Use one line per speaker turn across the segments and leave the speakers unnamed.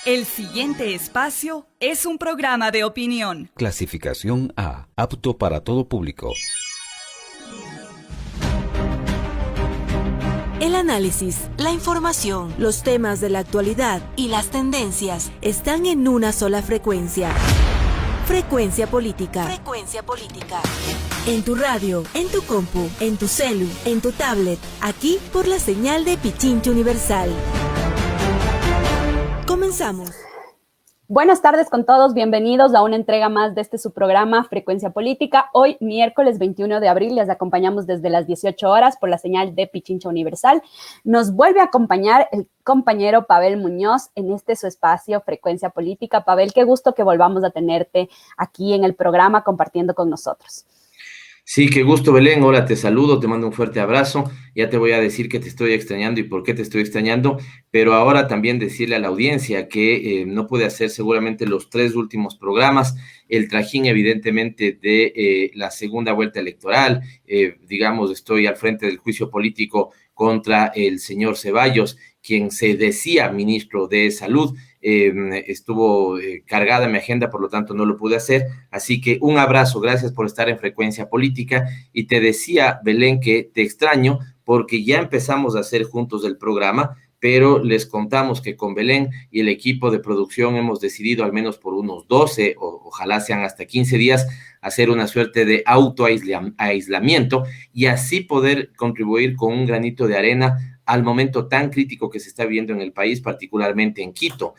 El siguiente espacio es un programa de opinión.
Clasificación A, apto para todo público.
El análisis, la información, los temas de la actualidad y las tendencias están en una sola frecuencia. Frecuencia Política. Frecuencia Política. En tu radio, en tu compu, en tu celu, en tu tablet, aquí por la señal de Pichincha Universal. Comenzamos.
Buenas tardes con todos, bienvenidos a una entrega más de su programa Frecuencia Política. Hoy, miércoles 21 de abril, les acompañamos desde las 18 horas por la señal de Pichincha Universal. Nos vuelve a acompañar el compañero Pavel Muñoz en su espacio Frecuencia Política. Pavel, qué gusto que volvamos a tenerte aquí en el programa compartiendo con nosotros.
Sí, qué gusto, Belén. Hola, te saludo, te mando un fuerte abrazo. Ya te voy a decir que te estoy extrañando y por qué te estoy extrañando, pero ahora también decirle a la audiencia que no pude hacer seguramente los 3 últimos programas, el trajín evidentemente de la segunda vuelta electoral, digamos, estoy al frente del juicio político contra el señor Ceballos, quien se decía ministro de Salud. Estuvo cargada mi agenda, por lo tanto no lo pude hacer, así que un abrazo, gracias por estar en Frecuencia Política, y te decía, Belén, que te extraño porque ya empezamos a hacer juntos el programa, pero les contamos que con Belén y el equipo de producción hemos decidido al menos por unos 12, o ojalá sean hasta 15 días, hacer una suerte de autoaislamiento y así poder contribuir con un granito de arena al momento tan crítico que se está viviendo en el país, particularmente en Quito.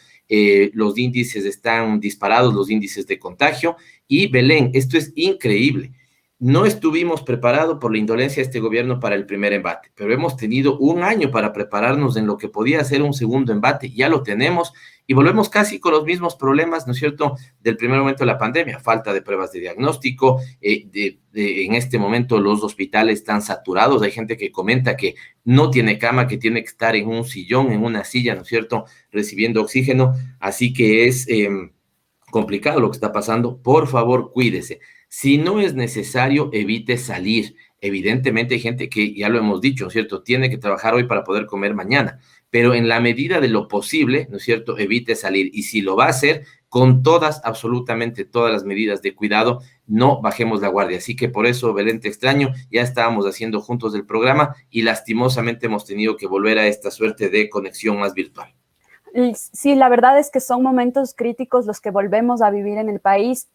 Los índices están disparados, los índices de contagio, y Belén, esto es increíble. No estuvimos preparados por la indolencia de este gobierno para el primer embate, pero hemos tenido un año para prepararnos en lo que podía ser un segundo embate, ya lo tenemos, y volvemos casi con los mismos problemas, ¿no es cierto?, del primer momento de la pandemia, falta de pruebas de diagnóstico, en este momento los hospitales están saturados, hay gente que comenta que no tiene cama, que tiene que estar en un sillón, en una silla, ¿no es cierto?, recibiendo oxígeno, así que es complicado lo que está pasando. Por favor, cuídese. Si no es necesario, evite salir. Evidentemente hay gente que, ya lo hemos dicho, ¿no es cierto?, tiene que trabajar hoy para poder comer mañana, pero en la medida de lo posible, ¿no es cierto?, evite salir. Y si lo va a hacer, con todas, absolutamente todas las medidas de cuidado, no bajemos la guardia. Así que por eso, Belén, te extraño, ya estábamos haciendo juntos el programa y lastimosamente hemos tenido que volver a esta suerte de conexión más virtual.
Sí, la verdad es que son momentos críticos los que volvemos a vivir en el país.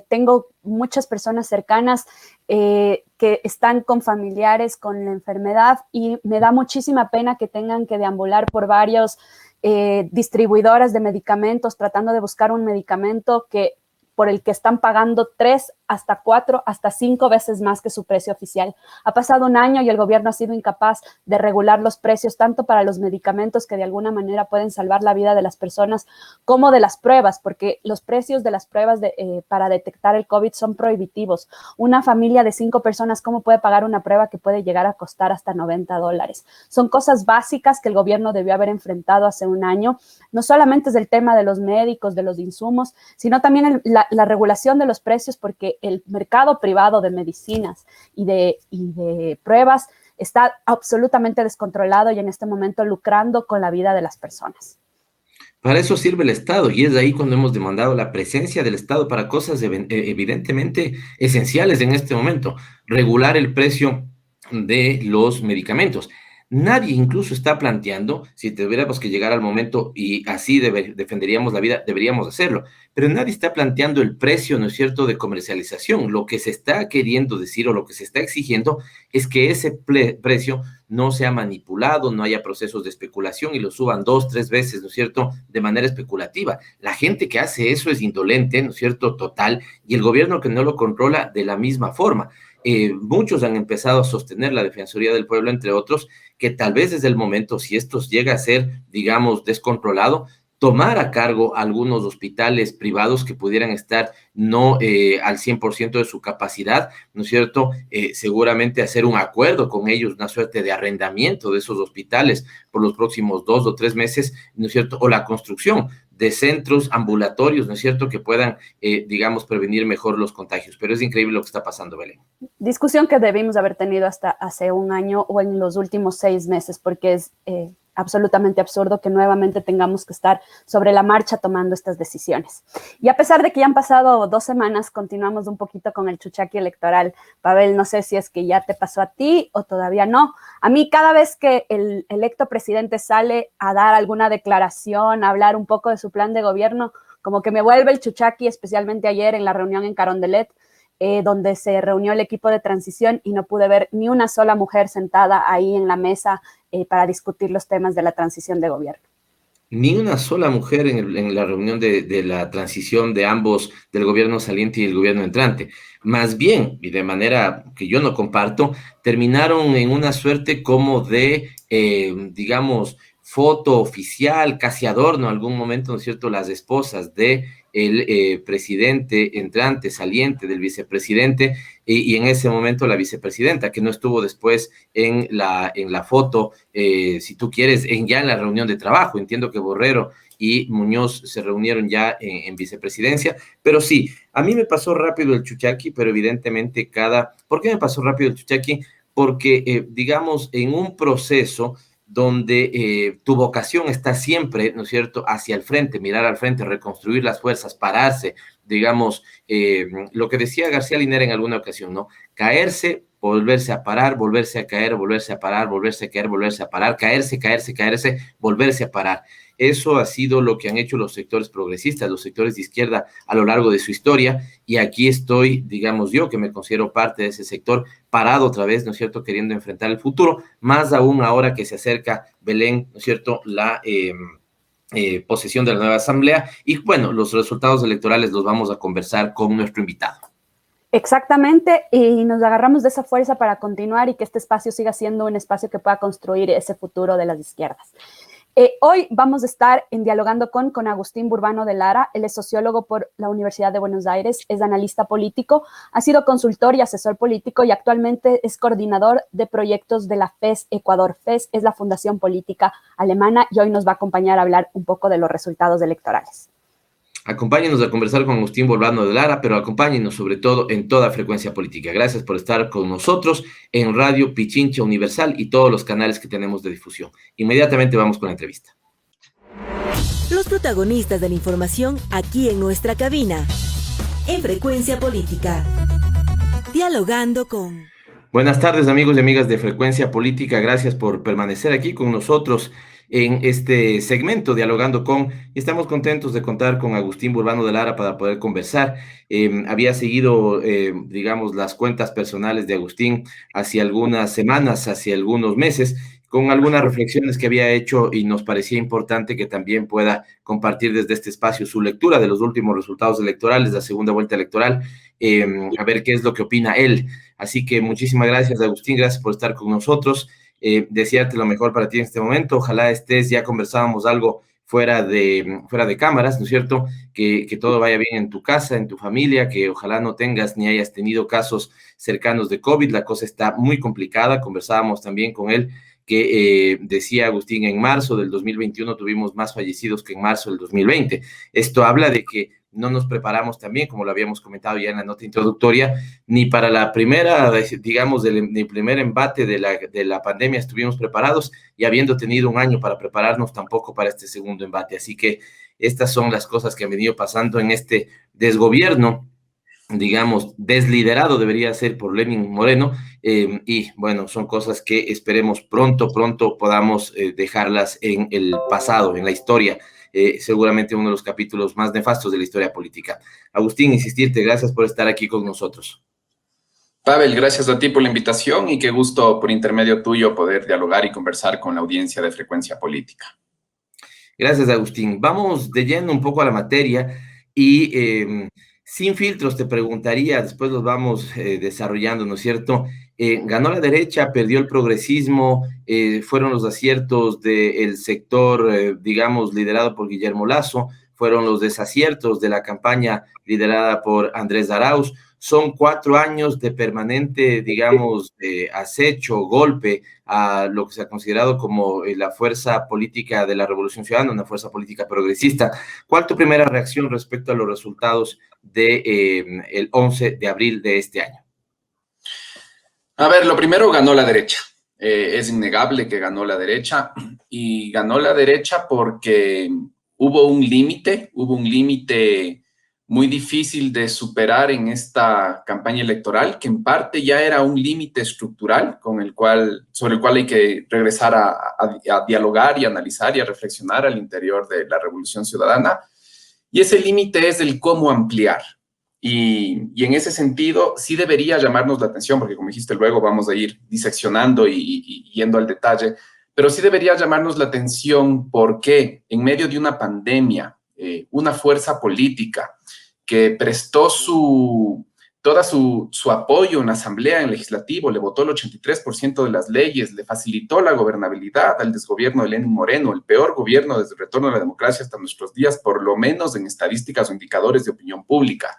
Tengo muchas personas cercanas que están con familiares con la enfermedad y me da muchísima pena que tengan que deambular por varios distribuidoras de medicamentos tratando de buscar un medicamento por el que están pagando 3 hasta 4 hasta 5 veces más que su precio oficial. Ha pasado un año y el gobierno ha sido incapaz de regular los precios tanto para los medicamentos que de alguna manera pueden salvar la vida de las personas como de las pruebas, porque los precios de las pruebas para detectar el COVID son prohibitivos. Una familia de 5 personas, ¿cómo puede pagar una prueba que puede llegar a costar hasta $90? Son cosas básicas que el gobierno debió haber enfrentado hace un año. No solamente es el tema de los médicos, de los insumos, sino también la regulación de los precios, porque el mercado privado de medicinas y de pruebas está absolutamente descontrolado y en este momento lucrando con la vida de las personas.
Para eso sirve el Estado, y es ahí cuando hemos demandado la presencia del Estado para cosas evidentemente esenciales en este momento. Regular el precio de los medicamentos. Nadie incluso está planteando, si tuviéramos que llegar al momento y así defenderíamos la vida, deberíamos hacerlo, pero nadie está planteando el precio, ¿no es cierto?, de comercialización. Lo que se está queriendo decir o lo que se está exigiendo es que ese precio no sea manipulado, no haya procesos de especulación y lo suban 2, 3 veces, ¿no es cierto?, de manera especulativa. La gente que hace eso es indolente, ¿no es cierto?, total, y el gobierno que no lo controla de la misma forma. Muchos han empezado a sostener la Defensoría del Pueblo, entre otros, que tal vez es el momento, si esto llega a ser, digamos, descontrolado, tomar a cargo algunos hospitales privados que pudieran estar no al 100% de su capacidad, ¿no es cierto? Seguramente hacer un acuerdo con ellos, una suerte de arrendamiento de esos hospitales por los próximos 2 o 3 meses, ¿no es cierto? O la construcción de centros ambulatorios, ¿no es cierto?, que puedan, digamos, prevenir mejor los contagios. Pero es increíble lo que está pasando, Belén.
Discusión que debimos haber tenido hasta hace un año o en los últimos 6 meses, porque absolutamente absurdo que nuevamente tengamos que estar sobre la marcha tomando estas decisiones. Y a pesar de que ya han pasado 2 semanas, continuamos un poquito con el chuchaqui electoral. Pavel, no sé si es que ya te pasó a ti o todavía no. A mí, cada vez que el electo presidente sale a dar alguna declaración, a hablar un poco de su plan de gobierno, como que me vuelve el chuchaqui, especialmente ayer en la reunión en Carondelet, donde se reunió el equipo de transición y no pude ver ni una sola mujer sentada ahí en la mesa para discutir los temas de la transición de gobierno.
Ni una sola mujer en la reunión de la transición de ambos, del gobierno saliente y el gobierno entrante. Más bien, y de manera que yo no comparto, terminaron en una suerte como de, digamos, foto oficial, casi adorno, en algún momento, ¿no es cierto?, las esposas de el presidente entrante, saliente, del vicepresidente, y en ese momento la vicepresidenta, que no estuvo después en la foto, si tú quieres, ya en la reunión de trabajo. Entiendo que Borrero y Muñoz se reunieron ya en vicepresidencia, pero sí, a mí me pasó rápido el chuchaqui, pero evidentemente ¿por qué me pasó rápido el chuchaqui? Porque, digamos, en un proceso donde tu vocación está siempre, ¿no es cierto?, hacia el frente, mirar al frente, reconstruir las fuerzas, pararse, digamos, lo que decía García Linera en alguna ocasión, ¿no? Caerse, volverse a parar, volverse a caer, volverse a parar, volverse a caer, volverse a parar, caerse, caerse, caerse, volverse a parar. Eso ha sido lo que han hecho los sectores progresistas, los sectores de izquierda a lo largo de su historia, y aquí estoy, digamos yo, que me considero parte de ese sector, parado otra vez, ¿no es cierto?, queriendo enfrentar el futuro, más aún ahora que se acerca Belén, ¿no es cierto?, la posesión de la nueva asamblea, y bueno, los resultados electorales los vamos a conversar con nuestro invitado.
Exactamente, y nos agarramos de esa fuerza para continuar y que este espacio siga siendo un espacio que pueda construir ese futuro de las izquierdas. Hoy vamos a estar dialogando con Agustín Burbano de Lara. Él es sociólogo por la Universidad de Buenos Aires, es analista político, ha sido consultor y asesor político y actualmente es coordinador de proyectos de la FES Ecuador. FES es la Fundación Política Alemana y hoy nos va a acompañar a hablar un poco de los resultados electorales.
Acompáñenos a conversar con Agustín Burbano de Lara, pero acompáñenos sobre todo en toda Frecuencia Política. Gracias por estar con nosotros en Radio Pichincha Universal y todos los canales que tenemos de difusión. Inmediatamente vamos con la entrevista.
Los protagonistas de la información aquí en nuestra cabina, en Frecuencia Política. Dialogando con...
Buenas tardes, amigos y amigas de Frecuencia Política. Gracias por permanecer aquí con nosotros en este segmento Dialogando con, y estamos contentos de contar con Agustín Burbano de Lara para poder conversar. Había seguido, digamos, las cuentas personales de Agustín hace algunas semanas, hace algunos meses, con algunas reflexiones que había hecho y nos parecía importante que también pueda compartir desde este espacio su lectura de los últimos resultados electorales, de la segunda vuelta electoral, a ver qué es lo que opina él. Así que muchísimas gracias, Agustín, gracias por estar con nosotros. Desearte lo mejor para ti en este momento. Ojalá ya conversábamos algo fuera de cámaras, ¿no es cierto? Que todo vaya bien en tu casa, en tu familia, que ojalá no tengas ni hayas tenido casos cercanos de COVID. La cosa está muy complicada. Conversábamos también con él que decía Agustín, en marzo del 2021 tuvimos más fallecidos que en marzo del 2020. Esto habla de que no nos preparamos también, como lo habíamos comentado ya en la nota introductoria, ni para la primera, digamos, el primer embate de la pandemia estuvimos preparados, y habiendo tenido un año para prepararnos, tampoco para este segundo embate. Así que estas son las cosas que han venido pasando en este desgobierno, digamos, desliderado debería ser por Lenín Moreno, y bueno, son cosas que esperemos pronto podamos dejarlas en el pasado, en la historia. Seguramente uno de los capítulos más nefastos de la historia política. Agustín, insistirte, gracias por estar aquí con nosotros.
Pavel, gracias a ti por la invitación y qué gusto por intermedio tuyo poder dialogar y conversar con la audiencia de Frecuencia Política.
Gracias, Agustín. Vamos de lleno un poco a la materia y sin filtros te preguntaría, después los vamos desarrollando, ¿no es cierto? Ganó la derecha, perdió el progresismo, fueron los aciertos del sector, digamos, liderado por Guillermo Lasso, fueron los desaciertos de la campaña liderada por Andrés Arauz. Son 4 años de permanente, digamos, acecho, golpe a lo que se ha considerado como la fuerza política de la Revolución Ciudadana, una fuerza política progresista. ¿Cuál tu primera reacción respecto a los resultados el 11 de abril de este año?
A ver, lo primero, ganó la derecha. Es innegable que ganó la derecha, y ganó la derecha porque hubo un límite muy difícil de superar en esta campaña electoral, que en parte ya era un límite estructural sobre el cual hay que regresar a dialogar y analizar y a reflexionar al interior de la Revolución Ciudadana. Y ese límite es el cómo ampliar. Y en ese sentido sí debería llamarnos la atención, porque como dijiste, luego vamos a ir diseccionando y yendo al detalle, pero sí debería llamarnos la atención porque en medio de una pandemia, una fuerza política que prestó todo su apoyo en la Asamblea, en el Legislativo, le votó el 83% de las leyes, le facilitó la gobernabilidad al desgobierno de Lenín Moreno, el peor gobierno desde el retorno de la democracia hasta nuestros días, por lo menos en estadísticas o indicadores de opinión pública.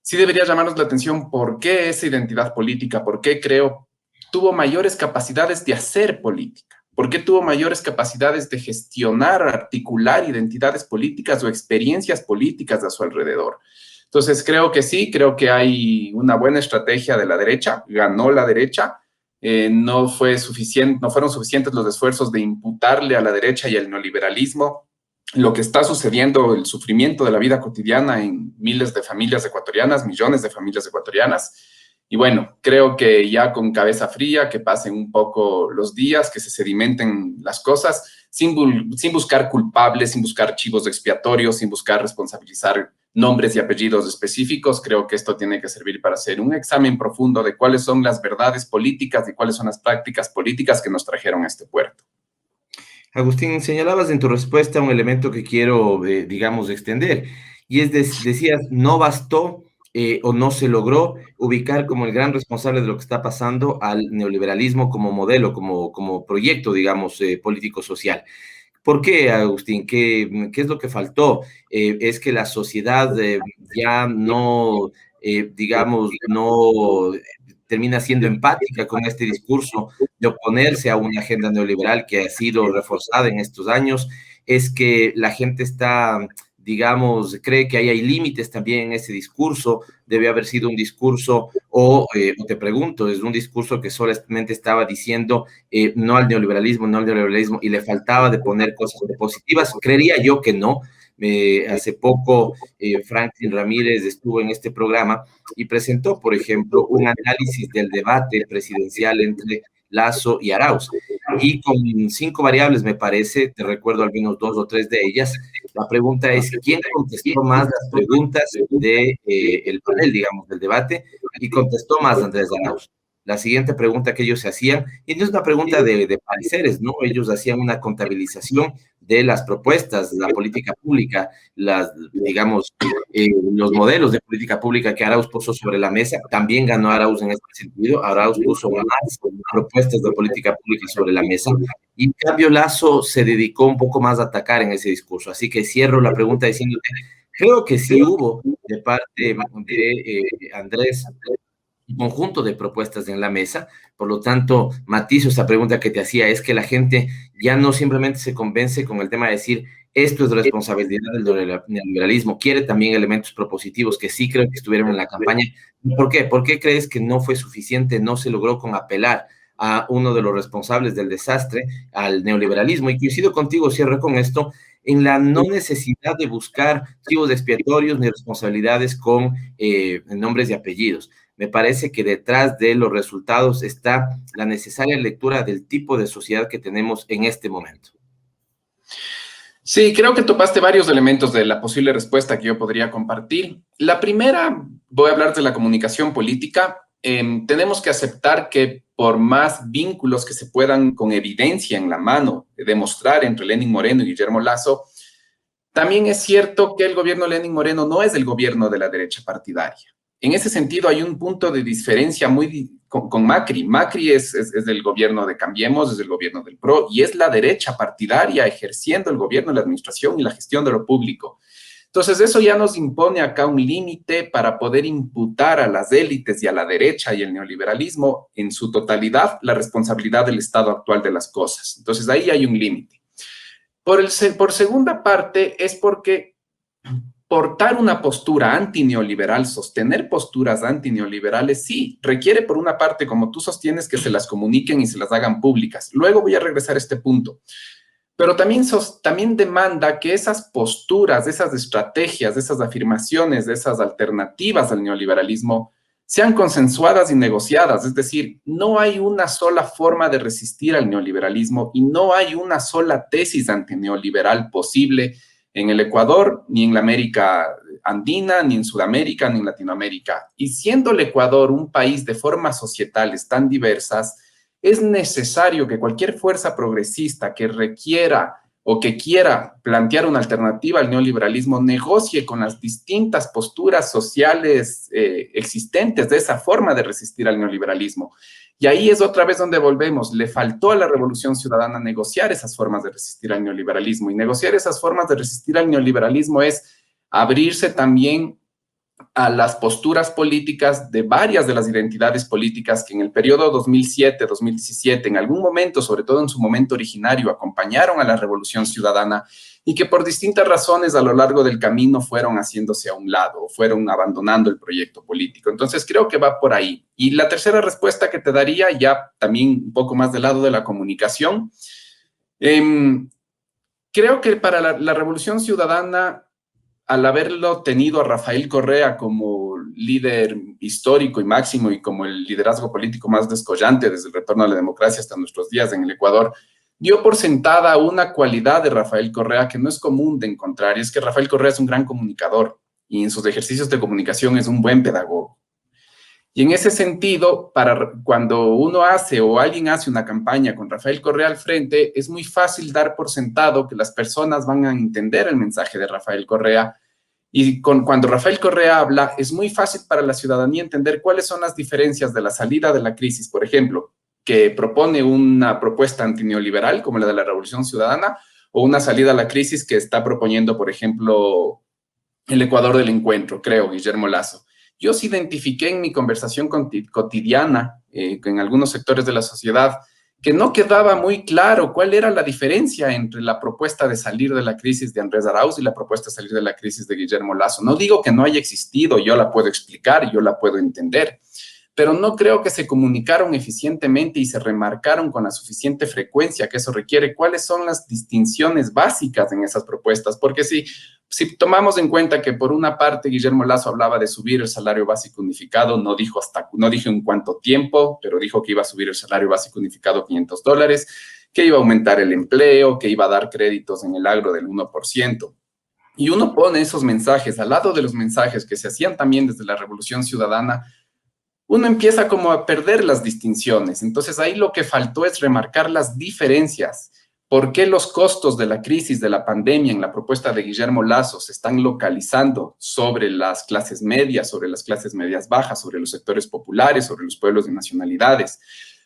Sí debería llamarnos la atención por qué esa identidad política, por qué tuvo mayores capacidades de hacer política, por qué tuvo mayores capacidades de gestionar, articular identidades políticas o experiencias políticas a su alrededor. Entonces creo que sí, creo que hay una buena estrategia de la derecha, ganó la derecha, no fueron suficientes los esfuerzos de imputarle a la derecha y al neoliberalismo lo que está sucediendo, el sufrimiento de la vida cotidiana en miles de familias ecuatorianas, millones de familias ecuatorianas. Y bueno, creo que ya con cabeza fría, que pasen un poco los días, que se sedimenten las cosas, sin buscar culpables, sin buscar chivos expiatorios, sin buscar responsabilizar nombres y apellidos específicos. Creo que esto tiene que servir para hacer un examen profundo de cuáles son las verdades políticas y cuáles son las prácticas políticas que nos trajeron a este puerto.
Agustín, señalabas en tu respuesta un elemento que quiero, digamos, extender, y decías, no bastó o no se logró ubicar como el gran responsable de lo que está pasando al neoliberalismo como modelo, como proyecto, digamos, político-social. ¿Por qué, Agustín? ¿Qué es lo que faltó? ¿Es que la sociedad ya no, digamos, no termina siendo empática con este discurso de oponerse a una agenda neoliberal que ha sido reforzada en estos años? ¿Es que la gente está, digamos, cree que ahí hay límites también en ese discurso? Debe haber sido un discurso, o te pregunto, es un discurso que solamente estaba diciendo no al neoliberalismo, y le faltaba de poner cosas positivas. Creería yo que no. Hace poco Franklin Ramírez estuvo en este programa y presentó, por ejemplo, un análisis del debate presidencial entre Lasso y Arauz, y con 5 variables, me parece, te recuerdo al menos 2 o 3 de ellas. La pregunta es, ¿quién contestó más las preguntas del panel, digamos, del debate? Y contestó más Andrés Arauz. La siguiente pregunta que ellos se hacían, y no es una pregunta de pareceres, ¿no? Ellos hacían una contabilización de las propuestas, la política pública, digamos, los modelos de política pública que Arauz puso sobre la mesa. También ganó Arauz en este sentido. Arauz puso más propuestas de política pública sobre la mesa, y en cambio Lasso se dedicó un poco más a atacar en ese discurso. Así que cierro la pregunta diciéndote, creo que sí hubo de parte de Andrés un conjunto de propuestas en la mesa. Por lo tanto, matizo esta pregunta que te hacía, es que la gente ya no simplemente se convence con el tema de decir esto es responsabilidad del neoliberalismo, quiere también elementos propositivos que sí creo que estuvieron en la campaña. ¿Por qué? ¿Por qué crees que no fue suficiente, no se logró con apelar a uno de los responsables del desastre, al neoliberalismo? Y coincido contigo, cierro con esto, en la no necesidad de buscar chivos expiatorios ni responsabilidades con nombres y apellidos. Me parece que detrás de los resultados está la necesaria lectura del tipo de sociedad que tenemos en este momento.
Sí, creo que topaste varios elementos de la posible respuesta que yo podría compartir. La primera, voy a hablar de la comunicación política. Tenemos que aceptar que por más vínculos que se puedan con evidencia en la mano demostrar entre Lenín Moreno y Guillermo Lasso, también es cierto que el gobierno de Lenín Moreno no es el gobierno de la derecha partidaria. En ese sentido, hay un punto de diferencia con Macri. Macri es del gobierno de Cambiemos, es del gobierno del PRO, y es la derecha partidaria ejerciendo el gobierno, la administración y la gestión de lo público. Entonces, eso ya nos impone acá un límite para poder imputar a las élites y a la derecha y el neoliberalismo en su totalidad la responsabilidad del estado actual de las cosas. Entonces, ahí hay un límite. Por segunda parte, es porque portar una postura antineoliberal, sostener posturas antineoliberales, sí, requiere por una parte, como tú sostienes, que se las comuniquen y se las hagan públicas. Luego voy a regresar a este punto. Pero también demanda que esas posturas, esas estrategias, esas afirmaciones, esas alternativas al neoliberalismo sean consensuadas y negociadas. Es decir, no hay una sola forma de resistir al neoliberalismo y no hay una sola tesis antineoliberal posible en el Ecuador, ni en la América andina, ni en Sudamérica, ni en Latinoamérica. Y siendo el Ecuador un país de formas societales tan diversas, es necesario que cualquier fuerza progresista que requiera o que quiera plantear una alternativa al neoliberalismo negocie con las distintas posturas sociales existentes de esa forma de resistir al neoliberalismo. Y ahí es otra vez donde volvemos. Le faltó a la Revolución Ciudadana negociar esas formas de resistir al neoliberalismo. Y negociar esas formas de resistir al neoliberalismo es abrirse también a las posturas políticas de varias de las identidades políticas que en el periodo 2007-2017, en algún momento, sobre todo en su momento originario, acompañaron a la Revolución Ciudadana y que por distintas razones a lo largo del camino fueron haciéndose a un lado, fueron abandonando el proyecto político. Entonces creo que va por ahí. Y la tercera respuesta que te daría, ya también un poco más del lado de la comunicación, creo que para la Revolución Ciudadana, al haberlo tenido a Rafael Correa como líder histórico y máximo y como el liderazgo político más descollante desde el retorno a la democracia hasta nuestros días en el Ecuador, dio por sentada una cualidad de Rafael Correa que no es común de encontrar, y es que Rafael Correa es un gran comunicador y en sus ejercicios de comunicación es un buen pedagogo. Y en ese sentido, cuando uno hace o alguien hace una campaña con Rafael Correa al frente, es muy fácil dar por sentado que las personas van a entender el mensaje de Rafael Correa. Y cuando Rafael Correa habla, es muy fácil para la ciudadanía entender cuáles son las diferencias de la salida de la crisis, por ejemplo, que propone una propuesta antineoliberal como la de la Revolución Ciudadana, o una salida a la crisis que está proponiendo, por ejemplo, el Ecuador del Encuentro, creo, Guillermo Lasso. Yo sí identifiqué en mi conversación cotidiana en algunos sectores de la sociedad que no quedaba muy claro cuál era la diferencia entre la propuesta de salir de la crisis de Andrés Arauz y la propuesta de salir de la crisis de Guillermo Lasso. No digo que no haya existido, yo la puedo explicar, yo la puedo entender, pero no creo que se comunicaron eficientemente y se remarcaron con la suficiente frecuencia que eso requiere cuáles son las distinciones básicas en esas propuestas, porque si tomamos en cuenta que por una parte Guillermo Lasso hablaba de subir el salario básico unificado, no dijo en cuánto tiempo, pero dijo que iba a subir el salario básico unificado $500, que iba a aumentar el empleo, que iba a dar créditos en el agro del 1%. Y uno pone esos mensajes al lado de los mensajes que se hacían también desde la Revolución Ciudadana, uno empieza como a perder las distinciones. Entonces ahí lo que faltó es remarcar las diferencias. ¿Por qué los costos de la crisis de la pandemia en la propuesta de Guillermo Lasso se están localizando sobre las clases medias, sobre las clases medias bajas, sobre los sectores populares, sobre los pueblos de nacionalidades?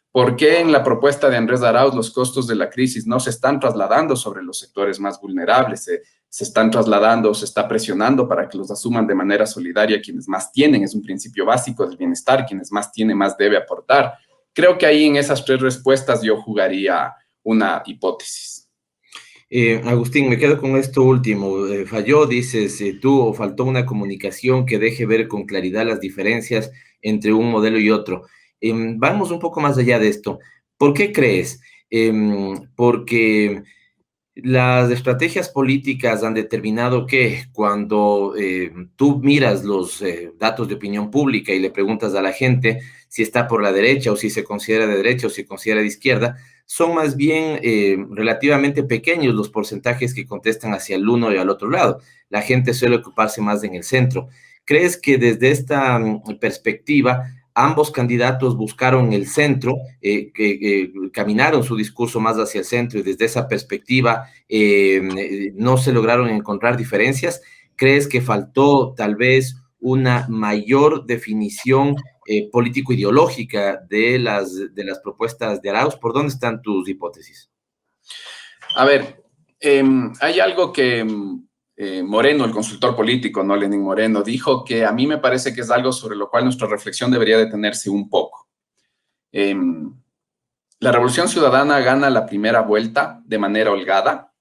¿Por qué en la propuesta de Andrés Arauz los costos de la crisis no se están trasladando sobre los sectores más vulnerables? Se están trasladando, se está presionando para que los asuman de manera solidaria quienes más tienen. Es un principio básico del bienestar. Quienes más tiene, más debe aportar. Creo que ahí en esas tres respuestas yo jugaría una hipótesis.
Agustín, me quedo con esto último. Falló, dices tú, o faltó una comunicación que deje ver con claridad las diferencias entre un modelo y otro. Vamos un poco más allá de esto. ¿Por qué crees? Porque las estrategias políticas han determinado que cuando tú miras los datos de opinión pública y le preguntas a la gente si está por la derecha o si se considera de derecha o si se considera de izquierda, son más bien relativamente pequeños los porcentajes que contestan hacia el uno y al otro lado. La gente suele ocuparse más en el centro. ¿Crees que desde esta perspectiva ambos candidatos buscaron el centro, caminaron su discurso más hacia el centro y desde esa perspectiva no se lograron encontrar diferencias? ¿Crees que faltó tal vez una mayor definición político-ideológica de las propuestas de Arauz? ¿Por dónde están tus hipótesis?
A ver, hay algo que Moreno, el consultor político, no Lenín Moreno, dijo que a mí me parece que es algo sobre lo cual nuestra reflexión debería detenerse un poco. La Revolución Ciudadana gana la primera vuelta de manera holgada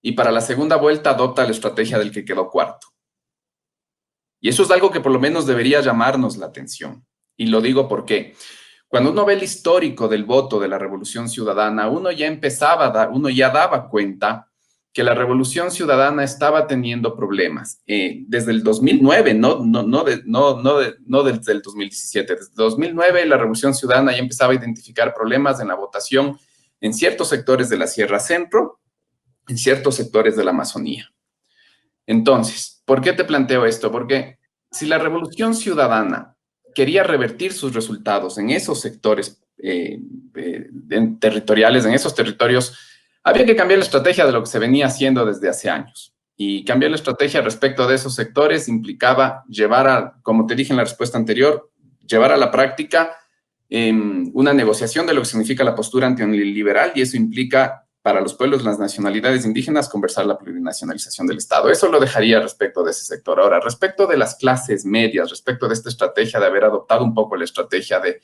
y para la segunda vuelta adopta la estrategia del que quedó cuarto. Y eso es algo que por lo menos debería llamarnos la atención. Y lo digo porque cuando uno ve el histórico del voto de la Revolución Ciudadana, uno ya daba cuenta que la Revolución Ciudadana estaba teniendo problemas. Desde el 2009, no desde el 2017, desde el 2009 la Revolución Ciudadana ya empezaba a identificar problemas en la votación en ciertos sectores de la Sierra Centro, en ciertos sectores de la Amazonía. Entonces, ¿por qué te planteo esto? Porque si la Revolución Ciudadana quería revertir sus resultados en esos sectores territoriales, en esos territorios, había que cambiar la estrategia de lo que se venía haciendo desde hace años. Y cambiar la estrategia respecto de esos sectores implicaba como te dije en la respuesta anterior, llevar a la práctica una negociación de lo que significa la postura antiliberal, y eso implica para los pueblos, las nacionalidades indígenas, conversar la plurinacionalización del Estado. Eso lo dejaría respecto de ese sector. Ahora, respecto de las clases medias, respecto de esta estrategia de haber adoptado un poco la estrategia de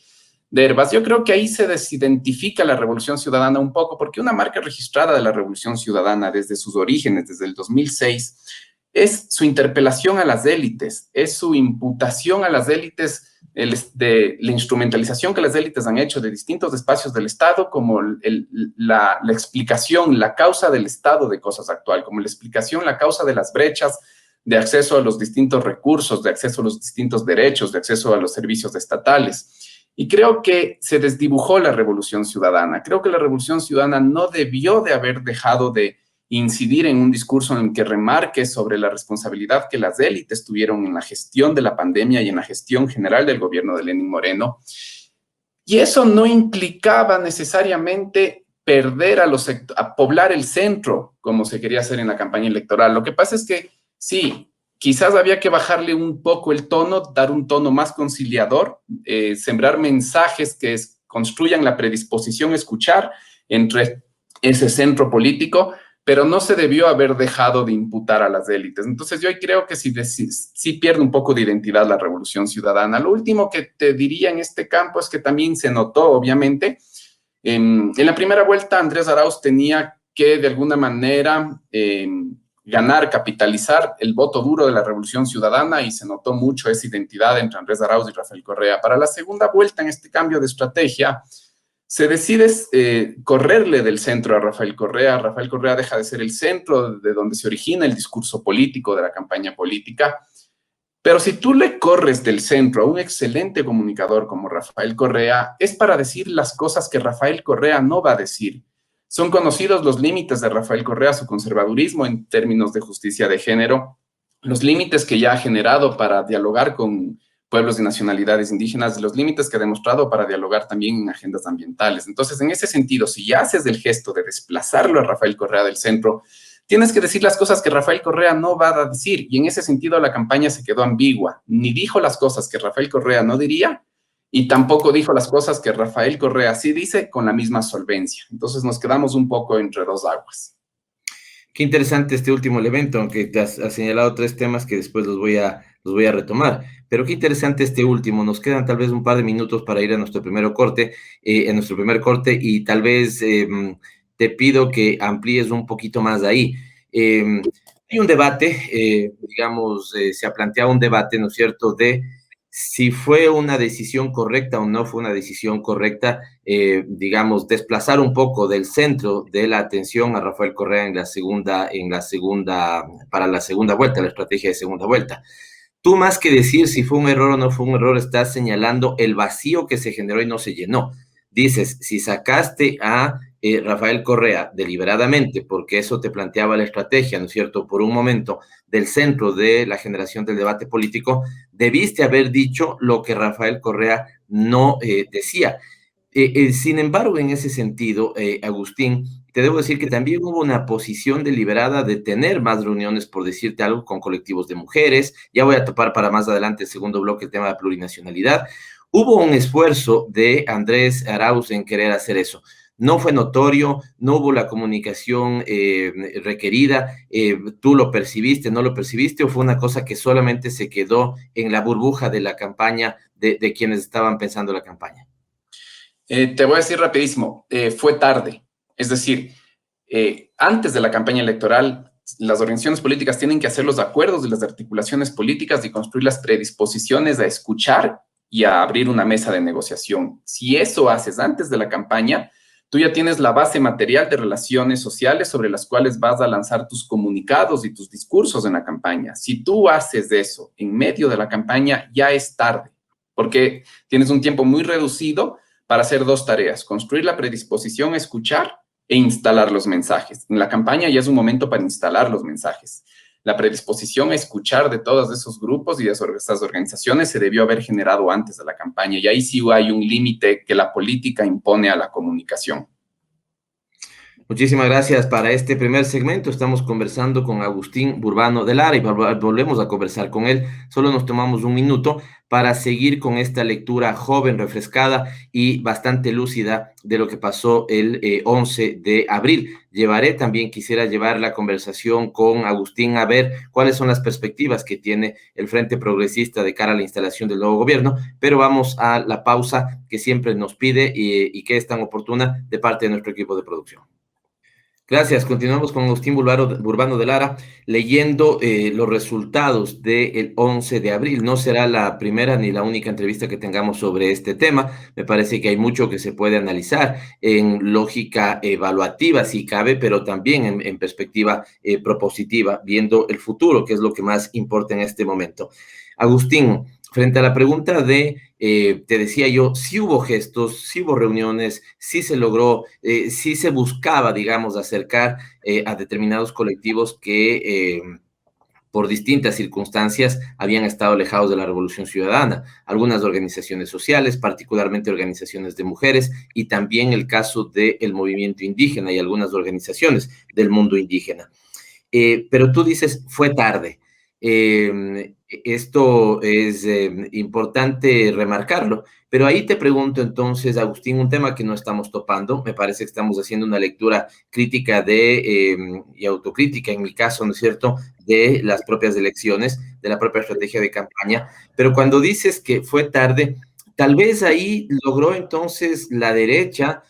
Hervas, yo creo que ahí se desidentifica la Revolución Ciudadana un poco, porque una marca registrada de la Revolución Ciudadana desde sus orígenes, desde el 2006, es su interpelación a las élites, es su imputación a las élites de la instrumentalización que las élites han hecho de distintos espacios del Estado como la explicación, la causa del estado de cosas actual, como la explicación, la causa de las brechas de acceso a los distintos recursos, de acceso a los distintos derechos, de acceso a los servicios estatales. Y creo que se desdibujó la Revolución Ciudadana. Creo que la Revolución Ciudadana no debió de haber dejado de incidir en un discurso en el que remarque sobre la responsabilidad que las élites tuvieron en la gestión de la pandemia y en la gestión general del gobierno de Lenín Moreno. Y eso no implicaba necesariamente perder a poblar el centro, como se quería hacer en la campaña electoral. Lo que pasa es que sí, quizás había que bajarle un poco el tono, dar un tono más conciliador, sembrar mensajes que construyan la predisposición a escuchar entre ese centro político, pero no se debió haber dejado de imputar a las élites. Entonces yo creo que sí pierde un poco de identidad la Revolución Ciudadana. Lo último que te diría en este campo es que también se notó, obviamente, en la primera vuelta Andrés Arauz tenía que de alguna manera capitalizar el voto duro de la Revolución Ciudadana, y se notó mucho esa identidad entre Andrés Arauz y Rafael Correa. Para la segunda vuelta, en este cambio de estrategia, se decide correrle del centro a Rafael Correa. Rafael Correa deja de ser el centro de donde se origina el discurso político de la campaña política. Pero si tú le corres del centro a un excelente comunicador como Rafael Correa, es para decir las cosas que Rafael Correa no va a decir. Son conocidos los límites de Rafael Correa, su conservadurismo en términos de justicia de género, los límites que ya ha generado para dialogar con pueblos y nacionalidades indígenas, los límites que ha demostrado para dialogar también en agendas ambientales. Entonces, en ese sentido, si ya haces el gesto de desplazarlo a Rafael Correa del centro, tienes que decir las cosas que Rafael Correa no va a decir, y en ese sentido la campaña se quedó ambigua. Ni dijo las cosas que Rafael Correa no diría, y tampoco dijo las cosas que Rafael Correa sí dice con la misma solvencia. Entonces nos quedamos un poco entre dos aguas.
Qué interesante este último elemento, aunque te has señalado tres temas que después los voy a retomar. Pero qué interesante este último. Nos quedan tal vez un par de minutos para ir a nuestro primer corte, y tal vez te pido que amplíes un poquito más de ahí. Hay un debate, se ha planteado un debate, ¿no es cierto?, de si fue una decisión correcta o no fue una decisión correcta, desplazar un poco del centro de la atención a Rafael Correa para la segunda vuelta, la estrategia de segunda vuelta. Tú, más que decir si fue un error o no fue un error, estás señalando el vacío que se generó y no se llenó. Dices, si sacaste a Rafael Correa deliberadamente, porque eso te planteaba la estrategia, ¿no es cierto?, por un momento del centro de la generación del debate político, debiste haber dicho lo que Rafael Correa no decía. Sin embargo, en ese sentido, Agustín, te debo decir que también hubo una posición deliberada de tener más reuniones, por decirte algo, con colectivos de mujeres. Ya voy a topar para más adelante el segundo bloque el tema de la plurinacionalidad. Hubo un esfuerzo de Andrés Arauz en querer hacer eso. No fue notorio, no hubo la comunicación requerida. ¿Tú lo percibiste, no lo percibiste, o fue una cosa que solamente se quedó en la burbuja de la campaña de quienes estaban pensando la campaña?
Te voy a decir rapidísimo, fue tarde. Es decir, antes de la campaña electoral, las organizaciones políticas tienen que hacer los acuerdos de las articulaciones políticas y construir las predisposiciones a escuchar y a abrir una mesa de negociación. Si eso haces antes de la campaña, tú ya tienes la base material de relaciones sociales sobre las cuales vas a lanzar tus comunicados y tus discursos en la campaña. Si tú haces eso en medio de la campaña, ya es tarde, porque tienes un tiempo muy reducido para hacer dos tareas: construir la predisposición a escuchar e instalar los mensajes. En la campaña ya es un momento para instalar los mensajes. La predisposición a escuchar de todos esos grupos y de esas organizaciones se debió haber generado antes de la campaña, y ahí sí hay un límite que la política impone a la comunicación.
Muchísimas gracias. Para este primer segmento estamos conversando con Agustín Burbano de Lara y volvemos a conversar con él. Solo nos tomamos un minuto para seguir con esta lectura joven, refrescada y bastante lúcida de lo que pasó el 11 de abril. Quisiera llevar la conversación con Agustín a ver cuáles son las perspectivas que tiene el Frente Progresista de cara a la instalación del nuevo gobierno, pero vamos a la pausa que siempre nos pide y que es tan oportuna de parte de nuestro equipo de producción. Gracias. Continuamos con Agustín Burbano de Lara leyendo los resultados del 11 de abril. No será la primera ni la única entrevista que tengamos sobre este tema. Me parece que hay mucho que se puede analizar en lógica evaluativa, si cabe, pero también en perspectiva propositiva, viendo el futuro, que es lo que más importa en este momento. Agustín, frente a la pregunta te decía yo, sí hubo gestos, sí hubo reuniones, sí se logró, sí se buscaba, digamos, acercar a determinados colectivos que por distintas circunstancias habían estado alejados de la Revolución Ciudadana. Algunas organizaciones sociales, particularmente organizaciones de mujeres, y también el caso del movimiento indígena y algunas organizaciones del mundo indígena. Pero tú dices, fue tarde. Esto es importante remarcarlo, pero ahí te pregunto entonces, Agustín, un tema que no estamos topando. Me parece que estamos haciendo una lectura crítica y autocrítica, en mi caso, ¿no es cierto?, de las propias elecciones, de la propia estrategia de campaña, pero cuando dices que fue tarde, tal vez ahí logró entonces la derecha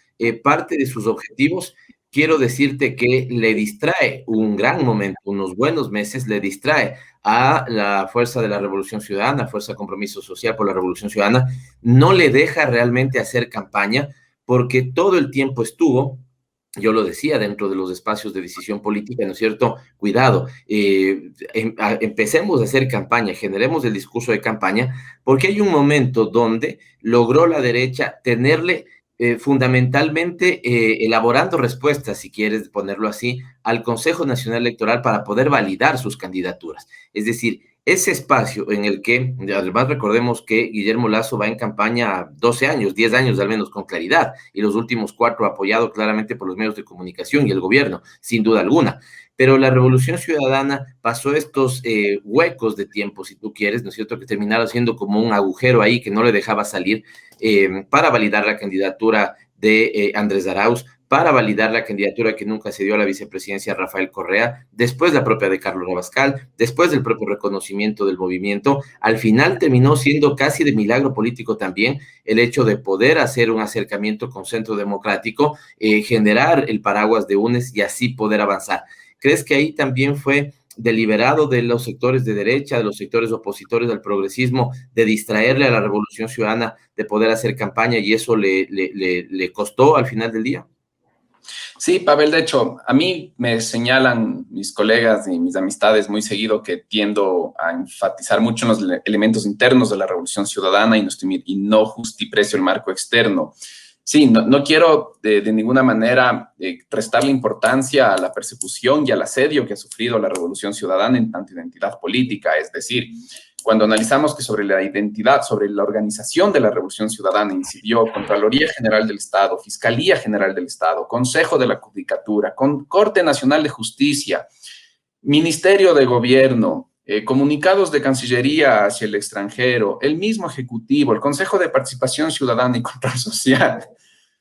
parte de sus objetivos. Quiero decirte que le distrae un gran momento, unos buenos meses, le distrae a la Fuerza de la Revolución Ciudadana, Fuerza Compromiso Social por la Revolución Ciudadana, no le deja realmente hacer campaña porque todo el tiempo estuvo, yo lo decía, dentro de los espacios de decisión política, ¿no es cierto? Cuidado, empecemos a hacer campaña, generemos el discurso de campaña, porque hay un momento donde logró la derecha tenerle fundamentalmente elaborando respuestas, si quieres ponerlo así, al Consejo Nacional Electoral para poder validar sus candidaturas. Es decir, ese espacio en el que, además recordemos que Guillermo Lasso va en campaña 12 años, 10 años al menos con claridad, y los últimos 4 apoyado claramente por los medios de comunicación y el gobierno, sin duda alguna. Pero la Revolución Ciudadana pasó estos huecos de tiempo, si tú quieres, ¿no es cierto?, que terminaron siendo como un agujero ahí que no le dejaba salir para validar la candidatura de Andrés Arauz, para validar la candidatura que nunca se dio a la vicepresidencia Rafael Correa, después la propia de Carlos Rabascal, después del propio reconocimiento del movimiento. Al final terminó siendo casi de milagro político también el hecho de poder hacer un acercamiento con Centro Democrático, generar el paraguas de UNES y así poder avanzar. ¿Crees que ahí también fue deliberado de los sectores de derecha, de los sectores opositores al progresismo, de distraerle a la Revolución Ciudadana de poder hacer campaña y eso le costó al final del día?
Sí, Pavel, de hecho, a mí me señalan mis colegas y mis amistades muy seguido que tiendo a enfatizar mucho en los elementos internos de la Revolución Ciudadana y no justiprecio el marco externo. Sí, no quiero de ninguna manera restarle importancia a la persecución y al asedio que ha sufrido la Revolución Ciudadana en tanto identidad política. Es decir, cuando analizamos que sobre la identidad, sobre la organización de la Revolución Ciudadana incidió Contraloría General del Estado, Fiscalía General del Estado, Consejo de la Judicatura, Corte Nacional de Justicia, Ministerio de Gobierno, comunicados de Cancillería hacia el extranjero, el mismo Ejecutivo, el Consejo de Participación Ciudadana y Control Social,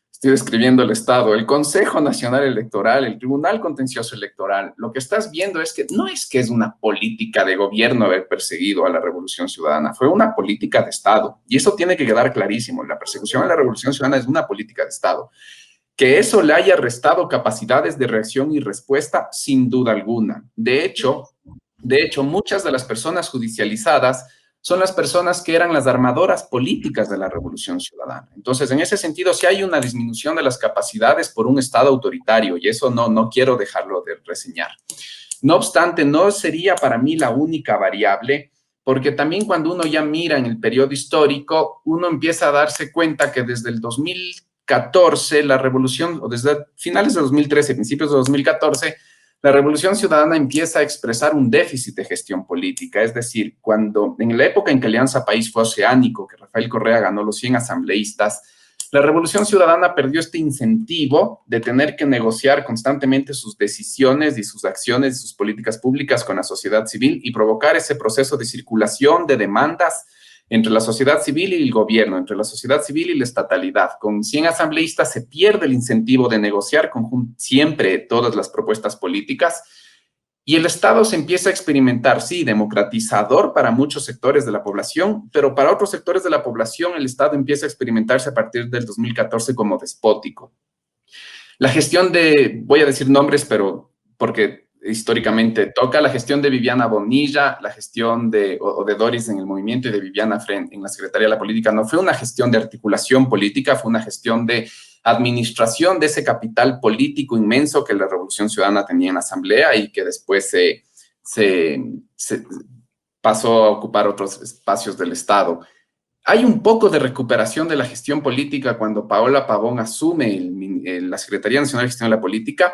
estoy describiendo el Estado, el Consejo Nacional Electoral, el Tribunal Contencioso Electoral. Lo que estás viendo es que no es que es una política de gobierno haber perseguido a la Revolución Ciudadana, fue una política de Estado. Y eso tiene que quedar clarísimo. La persecución a la Revolución Ciudadana es una política de Estado. Que eso le haya restado capacidades de reacción y respuesta, sin duda alguna. De hecho, muchas de las personas judicializadas son las personas que eran las armadoras políticas de la Revolución Ciudadana. Entonces, en ese sentido, sí hay una disminución de las capacidades por un Estado autoritario, y eso no quiero dejarlo de reseñar. No obstante, no sería para mí la única variable, porque también cuando uno ya mira en el periodo histórico, uno empieza a darse cuenta que desde el 2014, la revolución, o desde finales de 2013, principios de 2014, la Revolución Ciudadana empieza a expresar un déficit de gestión política. Es decir, cuando en la época en que Alianza País fue oceánico, que Rafael Correa ganó los 100 asambleístas, la Revolución Ciudadana perdió este incentivo de tener que negociar constantemente sus decisiones y sus acciones y sus políticas públicas con la sociedad civil y provocar ese proceso de circulación de demandas entre la sociedad civil y el gobierno, entre la sociedad civil y la estatalidad. Con 100 asambleístas se pierde el incentivo de negociar siempre todas las propuestas políticas y el Estado se empieza a experimentar, sí, democratizador para muchos sectores de la población, pero para otros sectores de la población el Estado empieza a experimentarse a partir del 2014 como despótico. La gestión voy a decir nombres, pero porque históricamente toca, la gestión de Viviana Bonilla, la gestión de Doris en el movimiento y de Viviana Fren en la Secretaría de la Política, no fue una gestión de articulación política, fue una gestión de administración de ese capital político inmenso que la Revolución Ciudadana tenía en la Asamblea y que después se pasó a ocupar otros espacios del Estado. Hay un poco de recuperación de la gestión política cuando Paola Pavón asume la Secretaría Nacional de Gestión de la Política.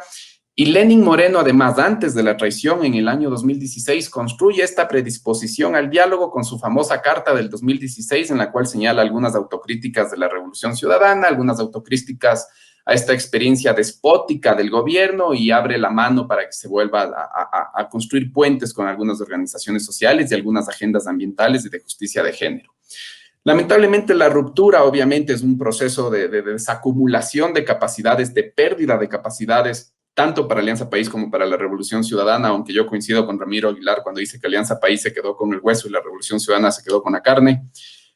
Y Lenín Moreno, además, antes de la traición, en el año 2016, construye esta predisposición al diálogo con su famosa carta del 2016, en la cual señala algunas autocríticas de la Revolución Ciudadana, algunas autocríticas a esta experiencia despótica del gobierno y abre la mano para que se vuelva a construir puentes con algunas organizaciones sociales y algunas agendas ambientales y de justicia de género. Lamentablemente, la ruptura, obviamente, es un proceso de desacumulación de capacidades, de pérdida de capacidades, tanto para Alianza País como para la Revolución Ciudadana, aunque yo coincido con Ramiro Aguilar cuando dice que Alianza País se quedó con el hueso y la Revolución Ciudadana se quedó con la carne,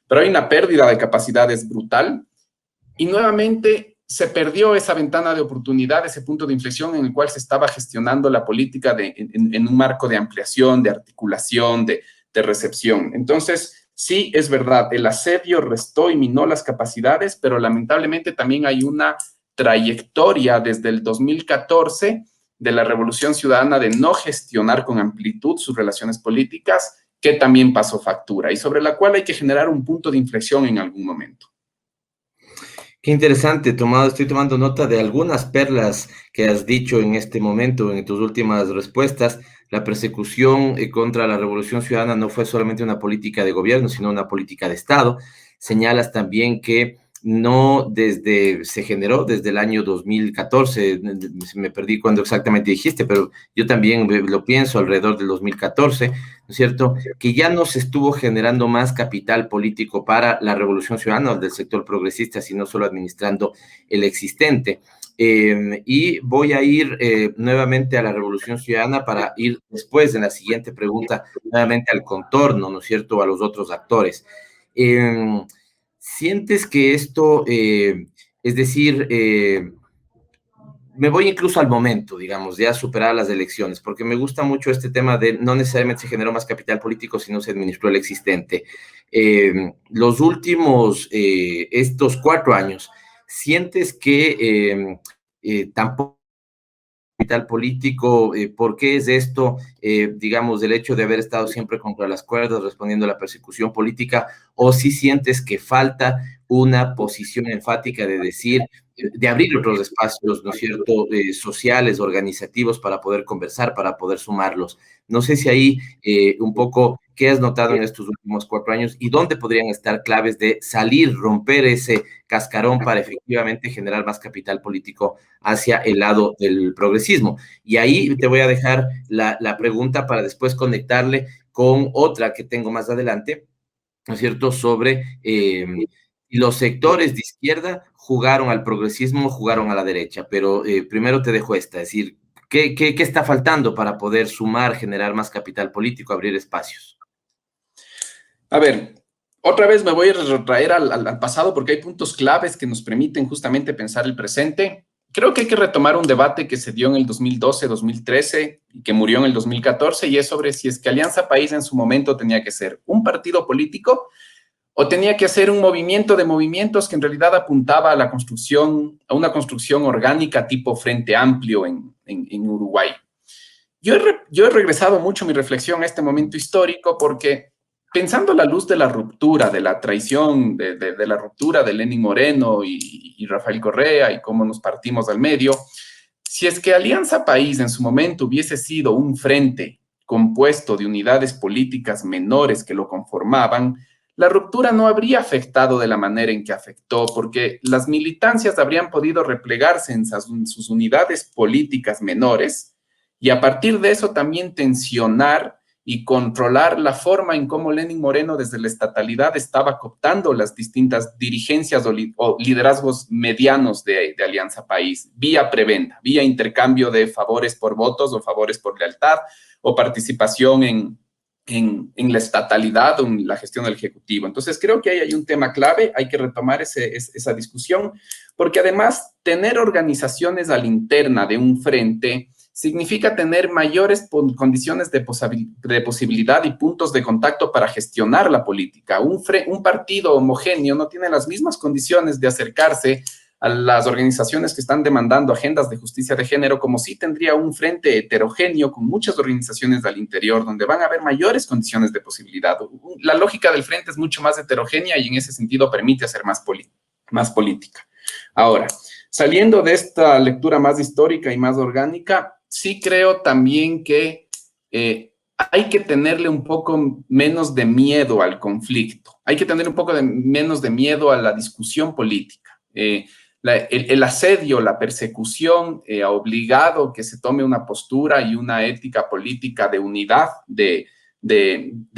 pero hay una pérdida de capacidades brutal y nuevamente se perdió esa ventana de oportunidad, ese punto de inflexión en el cual se estaba gestionando la política en un marco de ampliación, de articulación, de recepción. Entonces, sí, es verdad, el asedio restó y minó las capacidades, pero lamentablemente también hay una trayectoria desde el 2014 de la Revolución Ciudadana de no gestionar con amplitud sus relaciones políticas, que también pasó factura y sobre la cual hay que generar un punto de inflexión en algún momento.
Qué interesante, estoy tomando nota de algunas perlas que has dicho en este momento, en tus últimas respuestas. La persecución contra la Revolución Ciudadana no fue solamente una política de gobierno, sino una política de Estado. Señalas también que se generó desde el año 2014, me perdí cuando exactamente dijiste, pero yo también lo pienso alrededor del 2014, ¿no es cierto? Que ya no se estuvo generando más capital político para la Revolución Ciudadana del sector progresista, sino solo administrando el existente. Y voy a ir nuevamente a la Revolución Ciudadana para ir después, en la siguiente pregunta, nuevamente al contorno, ¿no es cierto?, a los otros actores. ¿Sientes que esto, es decir, me voy incluso al momento, digamos, ya superadas las elecciones, porque me gusta mucho este tema de no necesariamente se generó más capital político, sino se administró el existente. Los últimos, estos 4 años, ¿sientes que tampoco capital político? ¿Por qué es esto? Digamos, del hecho de haber estado siempre contra las cuerdas respondiendo a la persecución política, o si sientes que falta una posición enfática de decir, de abrir otros espacios, ¿no es cierto?, sociales, organizativos, para poder conversar, para poder sumarlos. No sé si ahí un poco, ¿qué has notado en estos últimos 4 años y dónde podrían estar claves de salir, romper ese cascarón para efectivamente generar más capital político hacia el lado del progresismo? Y ahí te voy a dejar la pregunta para después conectarle con otra que tengo más adelante, ¿no es cierto?, sobre los sectores de izquierda jugaron al progresismo, jugaron a la derecha, pero primero te dejo esta, es decir, ¿qué está faltando para poder sumar, generar más capital político, abrir espacios?
A ver, otra vez me voy a retrotraer al pasado porque hay puntos claves que nos permiten justamente pensar el presente. creo que hay que retomar un debate que se dio en el 2012, 2013 y que murió en el 2014, y es sobre si es que Alianza País en su momento tenía que ser un partido político o tenía que ser un movimiento de movimientos que en realidad apuntaba a la construcción, a una construcción orgánica tipo Frente Amplio en Uruguay. Yo he regresado mucho mi reflexión a este momento histórico porque pensando a la luz de la ruptura, de la traición, de la ruptura de Lenín Moreno y Rafael Correa y cómo nos partimos al medio, si es que Alianza País en su momento hubiese sido un frente compuesto de unidades políticas menores que lo conformaban, la ruptura no habría afectado de la manera en que afectó, porque las militancias habrían podido replegarse en sus unidades políticas menores y a partir de eso también tensionar y controlar la forma en cómo Lenín Moreno desde la estatalidad estaba cooptando las distintas dirigencias o liderazgos medianos de Alianza País, vía prebenda, vía intercambio de favores por votos o favores por lealtad o participación en la estatalidad o en la gestión del Ejecutivo. Entonces, creo que ahí hay un tema clave, hay que retomar esa discusión, porque además tener organizaciones a la interna de un frente significa tener mayores condiciones de posibilidad y puntos de contacto para gestionar la política. Un partido homogéneo no tiene las mismas condiciones de acercarse a las organizaciones que están demandando agendas de justicia de género, como sí tendría un frente heterogéneo con muchas organizaciones al interior, donde van a haber mayores condiciones de posibilidad. La lógica del frente es mucho más heterogénea y en ese sentido permite hacer más política. Ahora, saliendo de esta lectura más histórica y más orgánica, sí creo también que hay que tenerle un poco menos de miedo al conflicto, hay que tener un poco menos de miedo a la discusión política. El asedio, la persecución ha obligado que se tome una postura y una ética política de unidad, de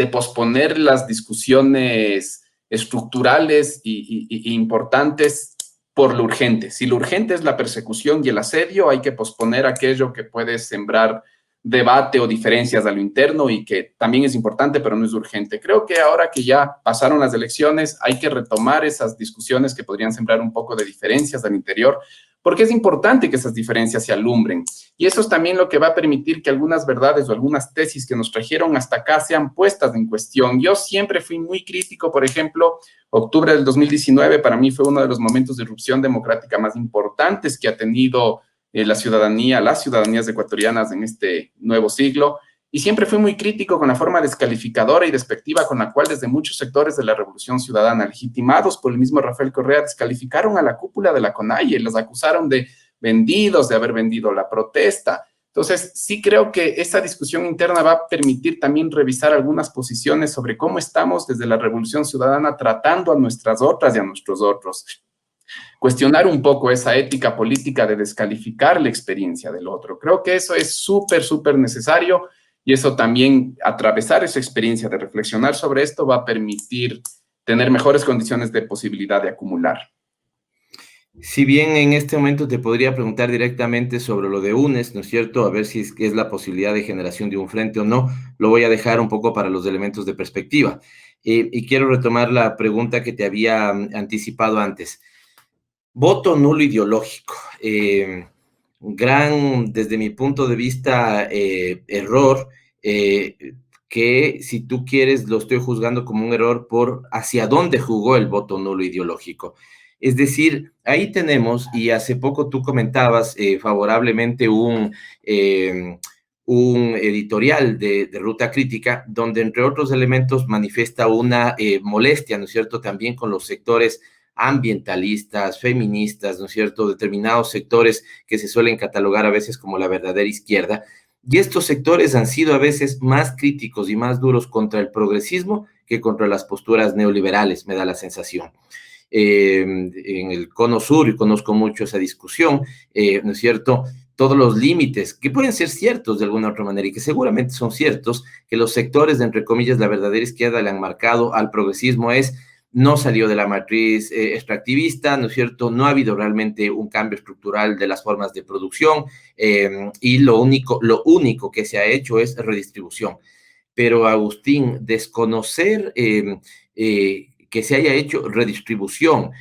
posponer las discusiones estructurales e importantes por lo urgente. Si lo urgente es la persecución y el asedio, hay que posponer aquello que puede sembrar debate o diferencias a lo interno y que también es importante, pero no es urgente. Creo que ahora que ya pasaron las elecciones, hay que retomar esas discusiones que podrían sembrar un poco de diferencias al interior, porque es importante que esas diferencias se alumbren. Y eso es también lo que va a permitir que algunas verdades o algunas tesis que nos trajeron hasta acá sean puestas en cuestión. Yo siempre fui muy crítico, por ejemplo, octubre del 2019 para mí fue uno de los momentos de irrupción democrática más importantes que ha tenido las ciudadanías ecuatorianas en este nuevo siglo, y siempre fui muy crítico con la forma descalificadora y despectiva con la cual desde muchos sectores de la Revolución Ciudadana, legitimados por el mismo Rafael Correa, descalificaron a la cúpula de la CONAIE, les acusaron de vendidos, de haber vendido la protesta. Entonces, sí creo que esa discusión interna va a permitir también revisar algunas posiciones sobre cómo estamos desde la Revolución Ciudadana tratando a nuestras otras y a nuestros otros. Cuestionar un poco esa ética política de descalificar la experiencia del otro. Creo que eso es súper necesario y eso también, atravesar esa experiencia de reflexionar sobre esto va a permitir tener mejores condiciones de posibilidad de acumular.
Si bien en este momento te podría preguntar directamente sobre lo de UNES, ¿no es cierto? A ver si es la posibilidad de generación de un frente o no, lo voy a dejar un poco para los elementos de perspectiva. Y quiero retomar la pregunta que te había anticipado antes. Voto nulo ideológico. Desde mi punto de vista, error, que si tú quieres lo estoy juzgando como un error por hacia dónde jugó el voto nulo ideológico. Es decir, ahí tenemos, y hace poco tú comentabas favorablemente un editorial de Ruta Crítica, donde entre otros elementos manifiesta una molestia, ¿no es cierto?, también con los sectores ambientalistas, feministas, ¿no es cierto?, determinados sectores que se suelen catalogar a veces como la verdadera izquierda, y estos sectores han sido a veces más críticos y más duros contra el progresismo que contra las posturas neoliberales, me da la sensación. En el Cono Sur, y conozco mucho esa discusión, ¿no es cierto?, todos los límites, que pueden ser ciertos de alguna otra manera y que seguramente son ciertos, que los sectores de, entre comillas, la verdadera izquierda le han marcado al progresismo no salió de la matriz extractivista, ¿no es cierto? No ha habido realmente un cambio estructural de las formas de producción y lo único que se ha hecho es redistribución. Pero, Agustín, desconocer que que se haya hecho redistribución,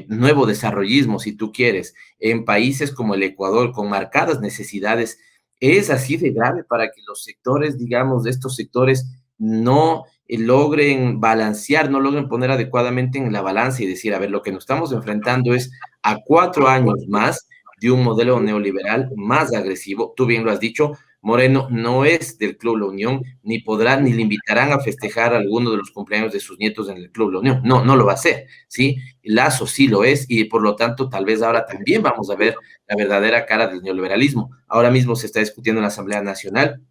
nuevo desarrollismo, si tú quieres, en países como el Ecuador, con marcadas necesidades, es así de grave para que los sectores, digamos, de estos sectores no logren balancear, no logren poner adecuadamente en la balanza y decir, a ver, lo que nos estamos enfrentando es a 4 años más de un modelo neoliberal más agresivo. Tú bien lo has dicho, Moreno no es del Club La Unión, ni podrán, ni le invitarán a festejar alguno de los cumpleaños de sus nietos en el Club La Unión. No, no lo va a hacer, ¿sí? Lazo sí lo es, y por lo tanto, tal vez ahora también vamos a ver la verdadera cara del neoliberalismo. Ahora mismo se está discutiendo en la Asamblea Nacional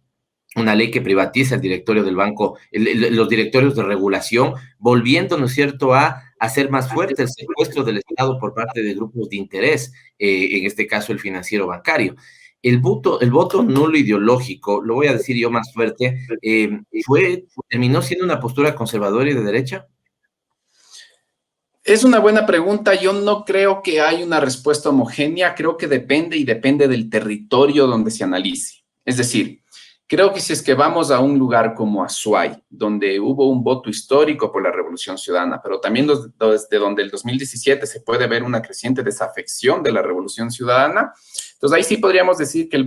una ley que privatiza el directorio del banco, los directorios de regulación, volviendo, ¿no es cierto?, a hacer más fuerte el secuestro del Estado por parte de grupos de interés, en este caso el financiero bancario. El voto nulo ideológico, lo voy a decir yo más fuerte, terminó siendo una postura conservadora y de derecha.
Es una buena pregunta. Yo no creo que hay una respuesta homogénea. Creo que depende del territorio donde se analice. Es decir, creo que si es que vamos a un lugar como Azuay, donde hubo un voto histórico por la Revolución Ciudadana, pero también desde donde el 2017 se puede ver una creciente desafección de la Revolución Ciudadana, entonces ahí sí podríamos decir que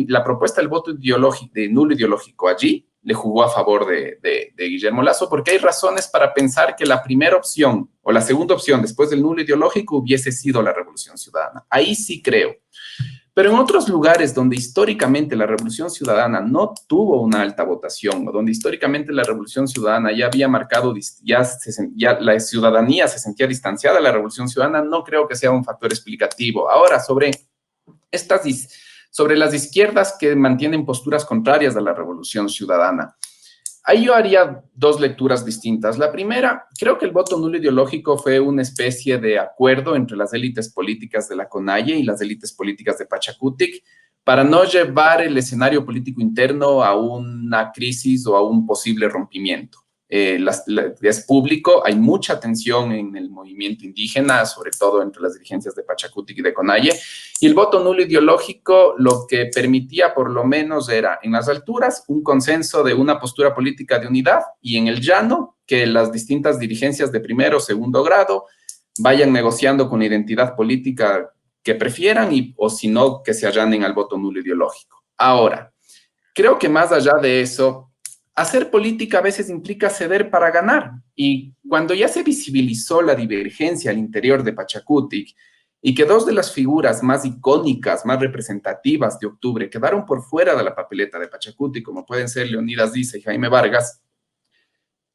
la propuesta del voto ideológico, de nulo ideológico allí, le jugó a favor de Guillermo Lasso, porque hay razones para pensar que la primera opción o la segunda opción después del nulo ideológico hubiese sido la Revolución Ciudadana. Ahí sí creo. Pero en otros lugares donde históricamente la Revolución Ciudadana no tuvo una alta votación, o donde históricamente la Revolución Ciudadana ya había marcado, ya la ciudadanía se sentía distanciada de la Revolución Ciudadana, no creo que sea un factor explicativo. Ahora, sobre las izquierdas que mantienen posturas contrarias a la Revolución Ciudadana, ahí yo haría dos lecturas distintas. La primera, creo que el voto nulo ideológico fue una especie de acuerdo entre las élites políticas de la CONAIE y las élites políticas de Pachacutic para no llevar el escenario político interno a una crisis o a un posible rompimiento. Es público, hay mucha tensión en el movimiento indígena, sobre todo entre las dirigencias de Pachacutic y de CONAIE, y el voto nulo ideológico lo que permitía por lo menos era en las alturas un consenso de una postura política de unidad y en el llano que las distintas dirigencias de primero o segundo grado vayan negociando con la identidad política que prefieran o si no, que se allanen al voto nulo ideológico. Ahora, creo que más allá de eso, hacer política a veces implica ceder para ganar. Y cuando ya se visibilizó la divergencia al interior de Pachacutic y que dos de las figuras más icónicas, más representativas de octubre quedaron por fuera de la papeleta de Pachacutic, como pueden ser Leonidas Diza y Jaime Vargas,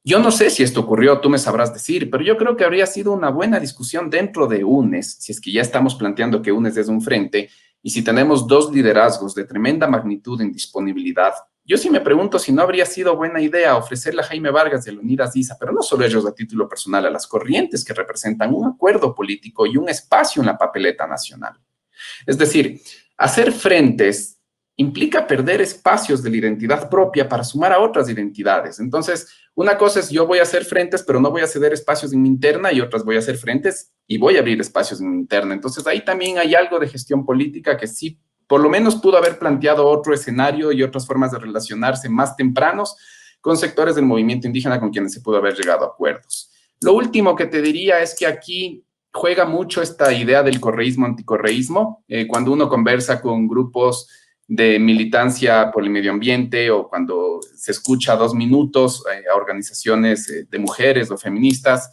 yo no sé si esto ocurrió, tú me sabrás decir, pero yo creo que habría sido una buena discusión dentro de UNES, si es que ya estamos planteando que UNES es un frente, y si tenemos dos liderazgos de tremenda magnitud en disponibilidad. Yo sí me pregunto si no habría sido buena idea ofrecerle a Jaime Vargas y a Leonidas Diza, pero no solo ellos a título personal, a las corrientes que representan un acuerdo político y un espacio en la papeleta nacional. Es decir, hacer frentes implica perder espacios de la identidad propia para sumar a otras identidades. Entonces, una cosa es yo voy a hacer frentes, pero no voy a ceder espacios en mi interna, y otras voy a hacer frentes y voy a abrir espacios en mi interna. Entonces, ahí también hay algo de gestión política que sí, por lo menos pudo haber planteado otro escenario y otras formas de relacionarse más tempranos con sectores del movimiento indígena con quienes se pudo haber llegado a acuerdos. Lo último que te diría es que aquí juega mucho esta idea del correísmo, anticorreísmo. Cuando uno conversa con grupos de militancia por el medio ambiente o cuando se escucha 2 minutos a organizaciones de mujeres o feministas,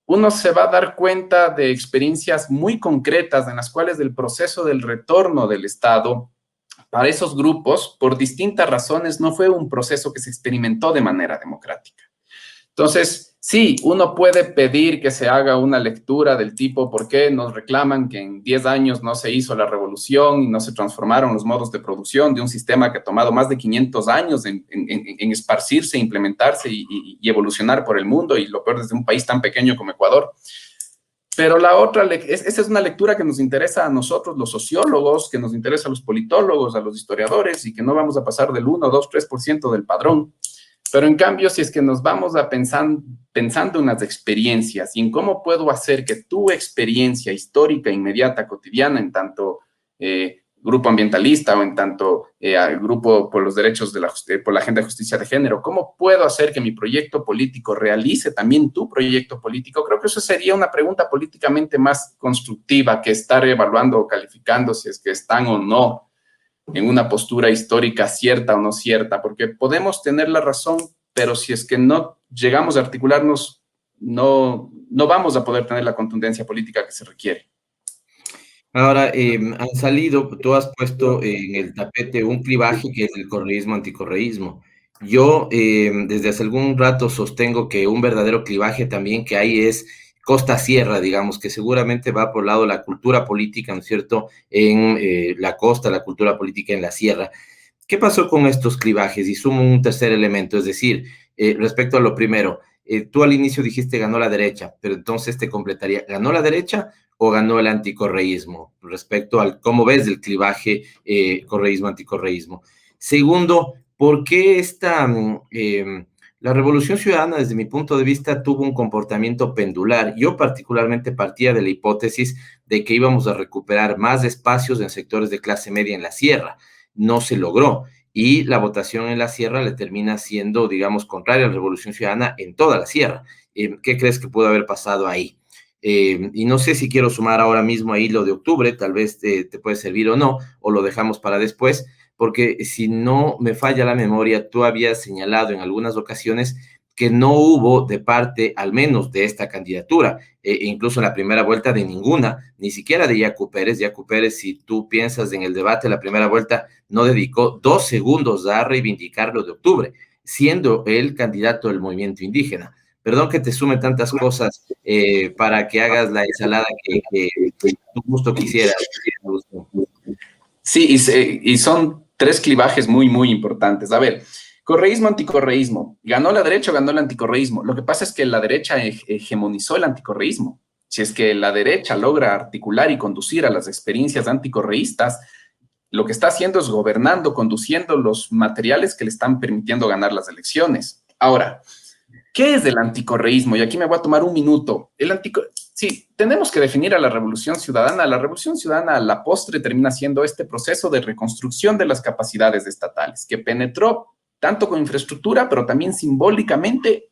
uno se va a dar cuenta de experiencias muy concretas en las cuales el proceso del retorno del Estado para esos grupos, por distintas razones, no fue un proceso que se experimentó de manera democrática. Entonces, sí, uno puede pedir que se haga una lectura del tipo ¿por qué nos reclaman que en 10 años no se hizo la revolución y no se transformaron los modos de producción de un sistema que ha tomado más de 500 años en esparcirse, implementarse y evolucionar por el mundo, y lo peor desde un país tan pequeño como Ecuador? Pero la otra, esa es una lectura que nos interesa a nosotros, los sociólogos, que nos interesa a los politólogos, a los historiadores, y que no vamos a pasar del 1, 2, 3% del padrón. Pero en cambio, si es que nos vamos a pensando en las experiencias y en cómo puedo hacer que tu experiencia histórica, inmediata, cotidiana, en tanto grupo ambientalista o en tanto al grupo por los derechos por la agenda de justicia de género? ¿Cómo puedo hacer que mi proyecto político realice también tu proyecto político? Creo que eso sería una pregunta políticamente más constructiva que estar evaluando o calificando si es que están o no en una postura histórica cierta o no cierta, porque podemos tener la razón, pero si es que no llegamos a articularnos, no vamos a poder tener la contundencia política que se requiere.
Ahora, han salido, tú has puesto en el tapete un clivaje que es el correísmo-anticorreísmo. Yo desde hace algún rato sostengo que un verdadero clivaje también que hay es costa-sierra, digamos, que seguramente va por el lado de la cultura política, ¿no es cierto?, en la costa, la cultura política en la sierra. ¿Qué pasó con estos clivajes? Y sumo un tercer elemento, es decir, respecto a lo primero, tú al inicio dijiste ganó la derecha, pero entonces te completaría, ¿ganó la derecha o ganó el anticorreísmo? Respecto al cómo ves el clivaje correísmo-anticorreísmo. Segundo, ¿por qué la Revolución Ciudadana, desde mi punto de vista, tuvo un comportamiento pendular? Yo particularmente partía de la hipótesis de que íbamos a recuperar más espacios en sectores de clase media en la sierra. No se logró. Y la votación en la sierra le termina siendo, digamos, contraria a la Revolución Ciudadana en toda la sierra. ¿Qué crees que pudo haber pasado ahí? Y no sé si quiero sumar ahora mismo ahí lo de octubre, tal vez te puede servir o no, o lo dejamos para después, porque si no me falla la memoria, tú habías señalado en algunas ocasiones que no hubo de parte, al menos de esta candidatura, incluso en la primera vuelta de ninguna, ni siquiera de Yacu Pérez. Yacu Pérez, si tú piensas en el debate, la primera vuelta no dedicó 2 segundos a reivindicar lo de octubre, siendo el candidato del movimiento indígena. Perdón que te sume tantas cosas para que hagas la ensalada que tu gusto quisiera.
Sí, y son 3 clivajes muy, muy importantes. A ver, correísmo, anticorreísmo. ¿Ganó la derecha o ganó el anticorreísmo? Lo que pasa es que la derecha hegemonizó el anticorreísmo. Si es que la derecha logra articular y conducir a las experiencias anticorreístas, lo que está haciendo es gobernando, conduciendo los materiales que le están permitiendo ganar las elecciones. Ahora, ¿qué es el anticorreísmo? Y aquí me voy a tomar un minuto. Sí, tenemos que definir a la Revolución Ciudadana. La Revolución Ciudadana, a la postre, termina siendo este proceso de reconstrucción de las capacidades estatales, que penetró tanto con infraestructura, pero también simbólicamente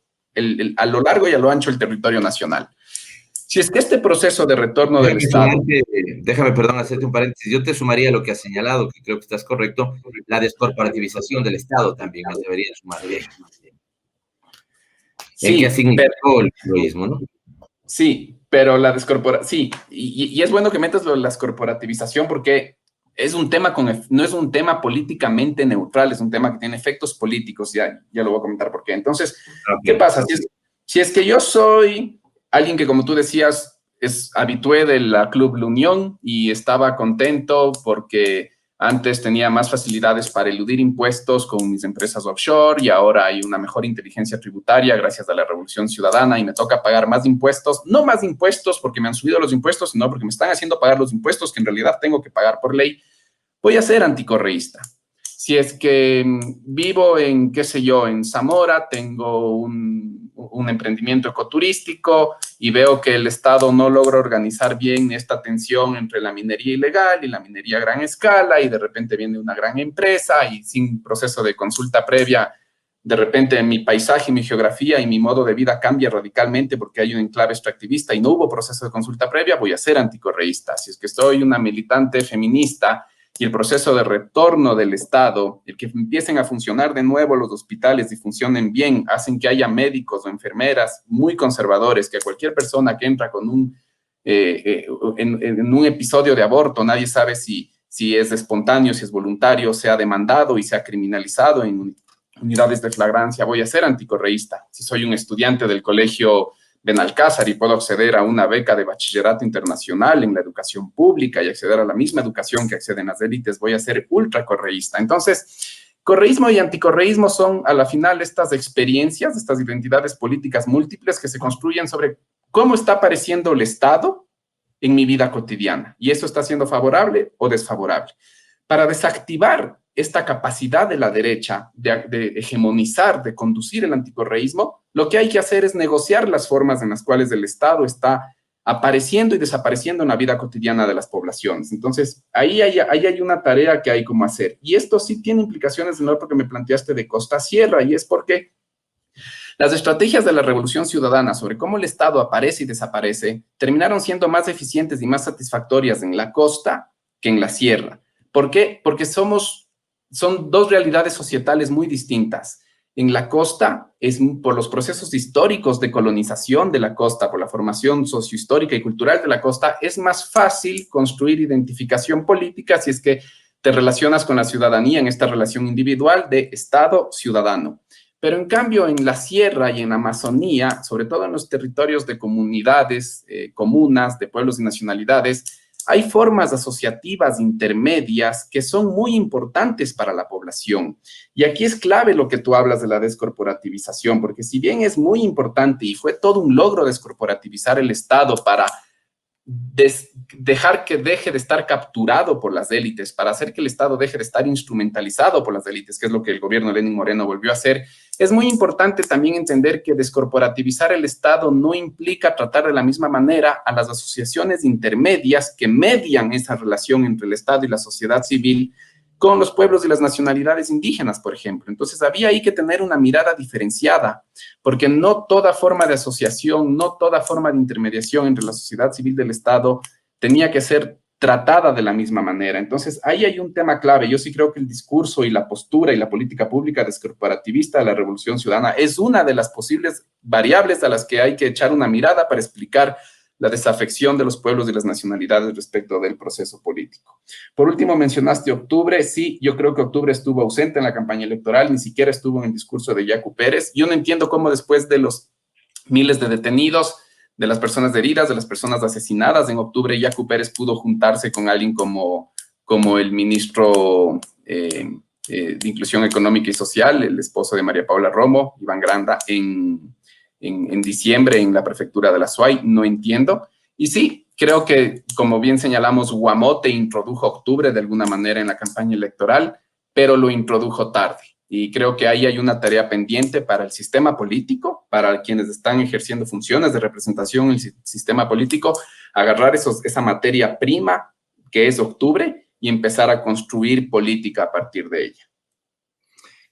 a lo largo y a lo ancho del territorio nacional. Si es que este proceso de retorno del Estado...
Déjame, perdón, hacerte un paréntesis. Yo te sumaría lo que has señalado, que creo que estás correcto, la descorporativización del Estado también nos debería sumar. Sí, que ha significado el correísmo, ¿no?
Sí, pero la descorporación... Sí, y es bueno que metas la descorporativización porque es un tema no es un tema políticamente neutral, es un tema que tiene efectos políticos, ya lo voy a comentar por qué. Entonces, ¿qué pasa? Si es que yo soy alguien que, como tú decías, es habitué de la Club La Unión y estaba contento porque antes tenía más facilidades para eludir impuestos con mis empresas offshore y ahora hay una mejor inteligencia tributaria gracias a la Revolución Ciudadana y me toca pagar más impuestos, no más impuestos porque me han subido los impuestos, sino porque me están haciendo pagar los impuestos que en realidad tengo que pagar por ley. Voy a ser anticorreísta. Si es que vivo en, qué sé yo, en Zamora, tengo un emprendimiento ecoturístico y veo que el Estado no logra organizar bien esta tensión entre la minería ilegal y la minería a gran escala y de repente viene una gran empresa y sin proceso de consulta previa, de repente mi paisaje, mi geografía y mi modo de vida cambia radicalmente porque hay un enclave extractivista y no hubo proceso de consulta previa, voy a ser anticorreísta. Si es que soy una militante feminista y el proceso de retorno del Estado, el que empiecen a funcionar de nuevo los hospitales y funcionen bien, hacen que haya médicos o enfermeras muy conservadores, que cualquier persona que entra con en un episodio de aborto, nadie sabe si es espontáneo, si es voluntario, sea demandado y sea criminalizado en unidades de flagrancia, voy a ser anticorreísta. Si soy un estudiante del colegio Benalcázar y puedo acceder a una beca de bachillerato internacional en la educación pública y acceder a la misma educación que acceden las élites, voy a ser ultracorreísta. Entonces, correísmo y anticorreísmo son a la final estas experiencias, estas identidades políticas múltiples que se construyen sobre cómo está apareciendo el Estado en mi vida cotidiana. Y eso está siendo favorable o desfavorable. Para desactivar esta capacidad de la derecha de hegemonizar, de conducir el anticorreísmo, lo que hay que hacer es negociar las formas en las cuales el Estado está apareciendo y desapareciendo en la vida cotidiana de las poblaciones. Entonces, ahí hay una tarea que hay como hacer. Y esto sí tiene implicaciones en lo que me planteaste de costa-sierra, y es porque las estrategias de la Revolución Ciudadana sobre cómo el Estado aparece y desaparece terminaron siendo más eficientes y más satisfactorias en la costa que en la sierra. ¿Por qué? Porque son dos realidades societales muy distintas. En la costa, es por los procesos históricos de colonización de la costa, por la formación sociohistórica y cultural de la costa, es más fácil construir identificación política si es que te relacionas con la ciudadanía en esta relación individual de Estado-ciudadano. Pero en cambio, en la sierra y en la Amazonía, sobre todo en los territorios de comunidades, comunas, de pueblos y nacionalidades, hay formas asociativas intermedias que son muy importantes para la población. Y aquí es clave lo que tú hablas de la descorporativización, porque si bien es muy importante y fue todo un logro descorporativizar el Estado para dejar que deje de estar capturado por las élites, para hacer que el Estado deje de estar instrumentalizado por las élites, que es lo que el gobierno de Lenín Moreno volvió a hacer, es muy importante también entender que descorporativizar el Estado no implica tratar de la misma manera a las asociaciones intermedias que median esa relación entre el Estado y la sociedad civil con los pueblos y las nacionalidades indígenas, por ejemplo. Entonces, había ahí que tener una mirada diferenciada, porque no toda forma de asociación, no toda forma de intermediación entre la sociedad civil del Estado tenía que ser tratada de la misma manera. Entonces, ahí hay un tema clave. Yo sí creo que el discurso y la postura y la política pública descorporativista de la Revolución Ciudadana es una de las posibles variables a las que hay que echar una mirada para explicar la desafección de los pueblos y las nacionalidades respecto del proceso político. Por último, mencionaste octubre. Sí, yo creo que octubre estuvo ausente en la campaña electoral, ni siquiera estuvo en el discurso de Yacu Pérez. Yo no entiendo cómo después de los miles de detenidos, de las personas heridas, de las personas asesinadas, en octubre Yacu Pérez pudo juntarse con alguien como el ministro de Inclusión Económica y Social, el esposo de María Paula Romo, Iván Granda, en diciembre en la prefectura de la SUAY. No entiendo. Y sí, creo que, como bien señalamos, Guamote introdujo octubre de alguna manera en la campaña electoral, pero lo introdujo tarde. Y creo que ahí hay una tarea pendiente para el sistema político, para quienes están ejerciendo funciones de representación en el sistema político, agarrar esa materia prima que es octubre y empezar a construir política a partir de ella.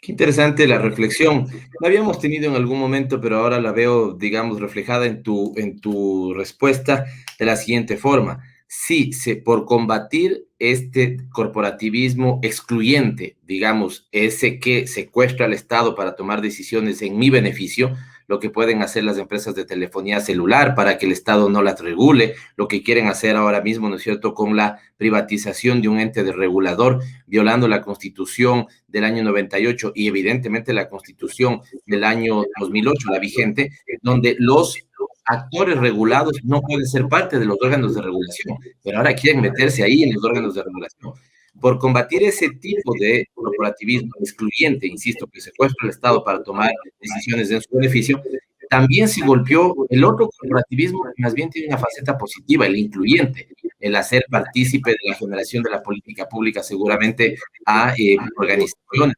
Qué interesante la reflexión. La habíamos tenido en algún momento, pero ahora la veo, digamos, reflejada en tu respuesta de la siguiente forma. Sí, por combatir este corporativismo excluyente, digamos, ese que secuestra al Estado para tomar decisiones en mi beneficio, lo que pueden hacer las empresas de telefonía celular para que el Estado no las regule, lo que quieren hacer ahora mismo, ¿no es cierto?, con la privatización de un ente de regulador, violando la Constitución del año 98 y evidentemente la Constitución del año 2008, la vigente, donde los actores regulados no pueden ser parte de los órganos de regulación, pero ahora quieren meterse ahí en los órganos de regulación. Por combatir ese tipo de corporativismo excluyente, insisto, que secuestra al Estado para tomar decisiones en su beneficio, también se golpeó el otro corporativismo que más bien tiene una faceta positiva, el incluyente, el hacer partícipe de la generación de la política pública seguramente a organizaciones,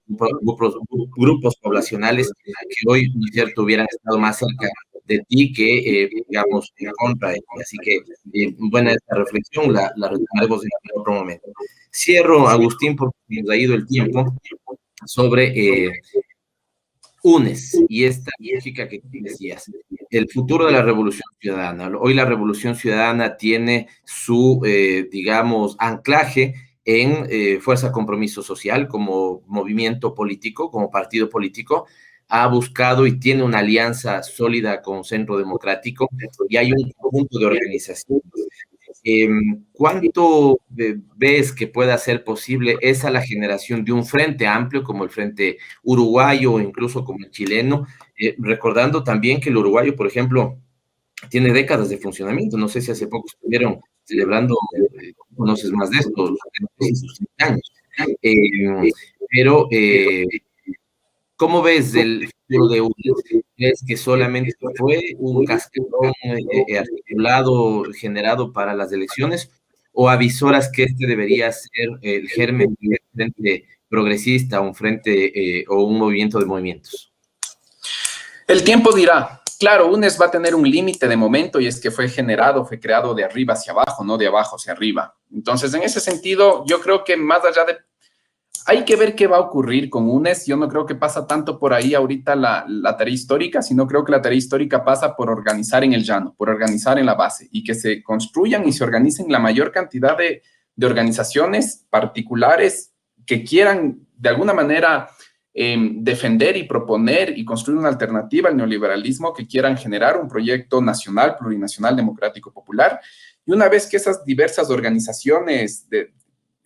grupos poblacionales que hoy, ¿no es cierto?, hubieran estado más cerca de ti que, digamos, en contra de ti. Así que, buena esta reflexión, la retomaremos en otro momento. Cierro, Agustín, porque nos ha ido el tiempo, sobre UNES y esta lógica que decías, el futuro de la Revolución Ciudadana. Hoy la Revolución Ciudadana tiene su, digamos, anclaje en Fuerza Compromiso Social como movimiento político, como partido político. Ha buscado y tiene una alianza sólida con Centro Democrático y hay un conjunto de organizaciones. ¿Cuánto ves que pueda ser posible esa la generación de un frente amplio como el Frente Uruguayo o incluso como el chileno? Recordando también que el uruguayo, por ejemplo, tiene décadas de funcionamiento. No sé si hace poco estuvieron celebrando, conoces más de esto, sus 30 años. Pero ¿cómo ves el futuro de UNES? ¿Crees que solamente fue un cascarón articulado, generado para las elecciones? ¿O avisoras que este debería ser el germen de un frente progresista, un frente o un movimiento de movimientos?
El tiempo dirá. claro, UNES va a tener un límite de momento y es que fue creado de arriba hacia abajo, no de abajo hacia arriba. Entonces, en ese sentido, yo creo que más allá de... Hay que ver qué va a ocurrir con UNES. Yo no creo que pasa tanto por ahí ahorita la tarea histórica, sino creo que la tarea histórica pasa por organizar en el llano, por organizar en la base y que se construyan y se organicen la mayor cantidad de organizaciones particulares que quieran de alguna manera defender y proponer y construir una alternativa al neoliberalismo, que quieran generar un proyecto nacional, plurinacional, democrático, popular. Y una vez que esas diversas organizaciones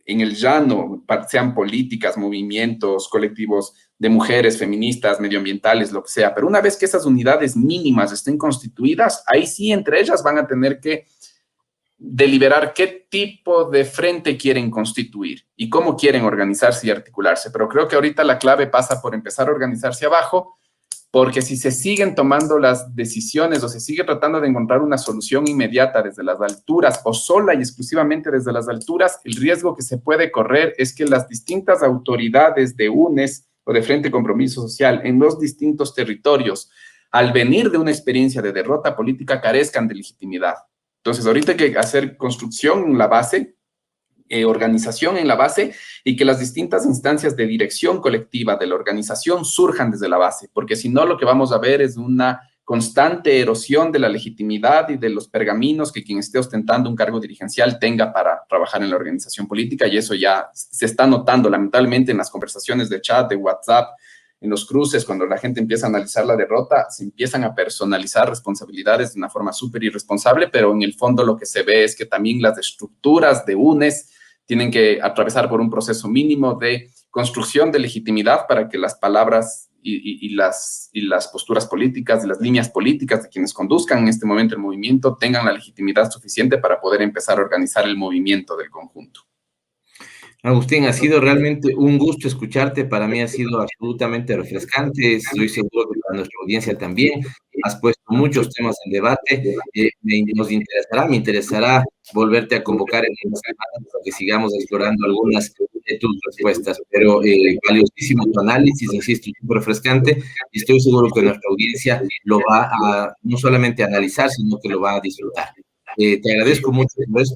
en el llano, sean políticas, movimientos, colectivos de mujeres, feministas, medioambientales, lo que sea, pero una vez que esas unidades mínimas estén constituidas, ahí sí entre ellas van a tener que deliberar qué tipo de frente quieren constituir y cómo quieren organizarse y articularse. Pero creo que ahorita la clave pasa por empezar a organizarse abajo, porque si se siguen tomando las decisiones o se sigue tratando de encontrar una solución inmediata desde las alturas o sola y exclusivamente desde las alturas, el riesgo que se puede correr es que las distintas autoridades de UNES o de Frente Compromiso Social en los distintos territorios, al venir de una experiencia de derrota política, carezcan de legitimidad. Entonces, ahorita hay que hacer construcción en la base, organización en la base, y que las distintas instancias de dirección colectiva de la organización surjan desde la base, porque si no, lo que vamos a ver es una constante erosión de la legitimidad y de los pergaminos que quien esté ostentando un cargo dirigencial tenga para trabajar en la organización política, y eso ya se está notando lamentablemente en las conversaciones de chat, de WhatsApp, en los cruces, cuando la gente empieza a analizar la derrota, se empiezan a personalizar responsabilidades de una forma súper irresponsable, pero en el fondo lo que se ve es que también las estructuras de UNES tienen que atravesar por un proceso mínimo de construcción de legitimidad para que las palabras y las posturas políticas y las líneas políticas de quienes conduzcan en este momento el movimiento tengan la legitimidad suficiente para poder empezar a organizar el movimiento del conjunto.
Agustín, ha sido realmente un gusto escucharte. Para mí ha sido absolutamente refrescante. Estoy seguro que para nuestra audiencia también. Has puesto muchos temas en debate. Me interesará volverte a convocar en unas semanas para que sigamos explorando algunas de tus respuestas. Pero valiosísimo tu análisis, insisto, súper refrescante. Y estoy seguro que nuestra audiencia lo va a no solamente analizar, sino que lo va a disfrutar. Te agradezco mucho por esto.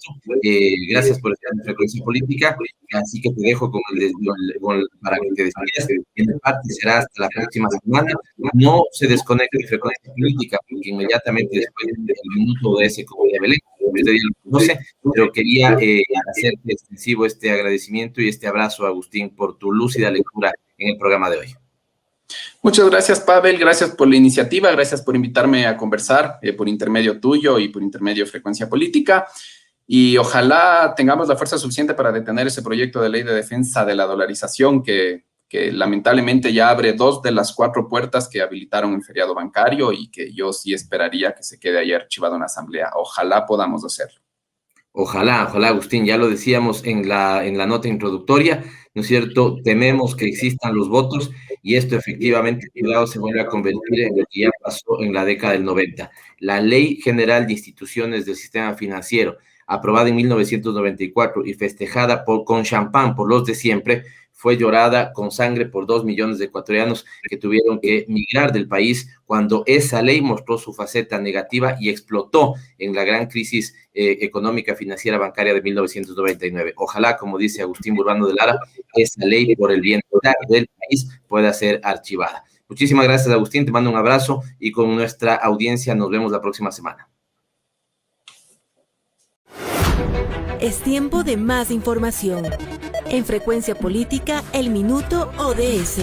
Gracias por estar en Frecuencia Política. Así que te dejo para que te despidas. En parte será hasta la próxima semana. No se desconecte de Frecuencia Política, porque inmediatamente después del minuto de ese como de Belén, usted ya lo conoce, pero quería hacerte extensivo este agradecimiento y este abrazo, Agustín, por tu lúcida lectura en el programa de hoy.
Muchas gracias, Pavel. Gracias por la iniciativa. Gracias por invitarme a conversar por intermedio tuyo y por intermedio de Frecuencia Política. Y ojalá tengamos la fuerza suficiente para detener ese proyecto de ley de defensa de la dolarización que lamentablemente ya abre 2 de las 4 puertas que habilitaron el feriado bancario y que yo sí esperaría que se quede ahí archivado en la Asamblea. Ojalá podamos hacerlo.
Ojalá, Agustín, ya lo decíamos en la nota introductoria, ¿no es cierto? Tememos que existan los votos y esto efectivamente, cuidado, se vuelve a convertir en lo que ya pasó en la década del 90. La Ley General de Instituciones del Sistema Financiero, aprobada en 1994 y festejada con champán por los de siempre, fue llorada con sangre por 2 millones de ecuatorianos que tuvieron que migrar del país cuando esa ley mostró su faceta negativa y explotó en la gran crisis económica, financiera, bancaria de 1999. Ojalá, como dice Agustín Burbano de Lara, esa ley por el bienestar del país pueda ser archivada. Muchísimas gracias, Agustín, te mando un abrazo y con nuestra audiencia nos vemos la próxima semana.
Es tiempo de más información. En Frecuencia Política, El Minuto ODS.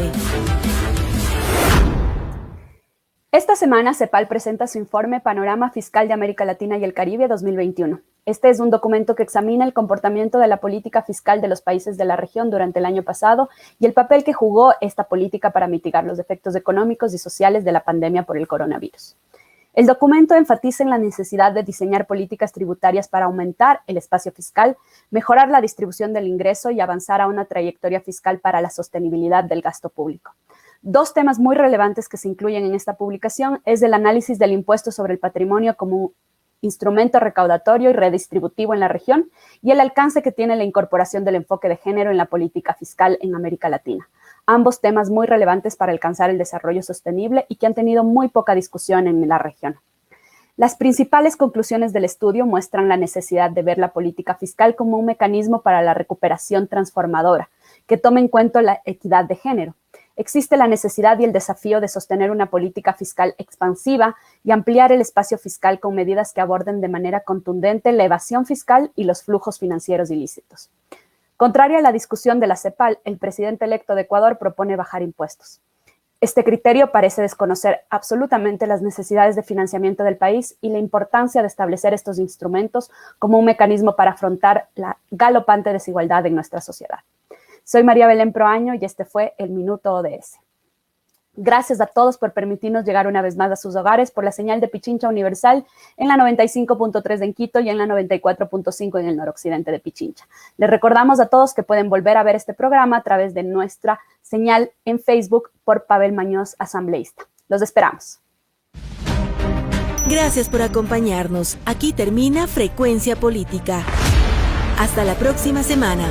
Esta semana, CEPAL presenta su informe Panorama Fiscal de América Latina y el Caribe 2021. Este es un documento que examina el comportamiento de la política fiscal de los países de la región durante el año pasado y el papel que jugó esta política para mitigar los efectos económicos y sociales de la pandemia por el coronavirus. El documento enfatiza en la necesidad de diseñar políticas tributarias para aumentar el espacio fiscal, mejorar la distribución del ingreso y avanzar a una trayectoria fiscal para la sostenibilidad del gasto público. 2 temas muy relevantes que se incluyen en esta publicación es el análisis del impuesto sobre el patrimonio como instrumento recaudatorio y redistributivo en la región y el alcance que tiene la incorporación del enfoque de género en la política fiscal en América Latina. ambos temas muy relevantes para alcanzar el desarrollo sostenible y que han tenido muy poca discusión en la región. Las principales conclusiones del estudio muestran la necesidad de ver la política fiscal como un mecanismo para la recuperación transformadora, que tome en cuenta la equidad de género. Existe la necesidad y el desafío de sostener una política fiscal expansiva y ampliar el espacio fiscal con medidas que aborden de manera contundente la evasión fiscal y los flujos financieros ilícitos. Contrario a la discusión de la CEPAL, el presidente electo de Ecuador propone bajar impuestos. Este criterio parece desconocer absolutamente las necesidades de financiamiento del país y la importancia de establecer estos instrumentos como un mecanismo para afrontar la galopante desigualdad en nuestra sociedad. Soy María Belén Proaño y este fue el Minuto ODS. Gracias a todos por permitirnos llegar una vez más a sus hogares por la señal de Pichincha Universal en la 95.3 en Quito y en la 94.5 en el noroccidente de Pichincha. Les recordamos a todos que pueden volver a ver este programa a través de nuestra señal en Facebook por Pavel Mañoz, asambleísta. Los esperamos.
Gracias por acompañarnos. Aquí termina Frecuencia Política. Hasta la próxima semana.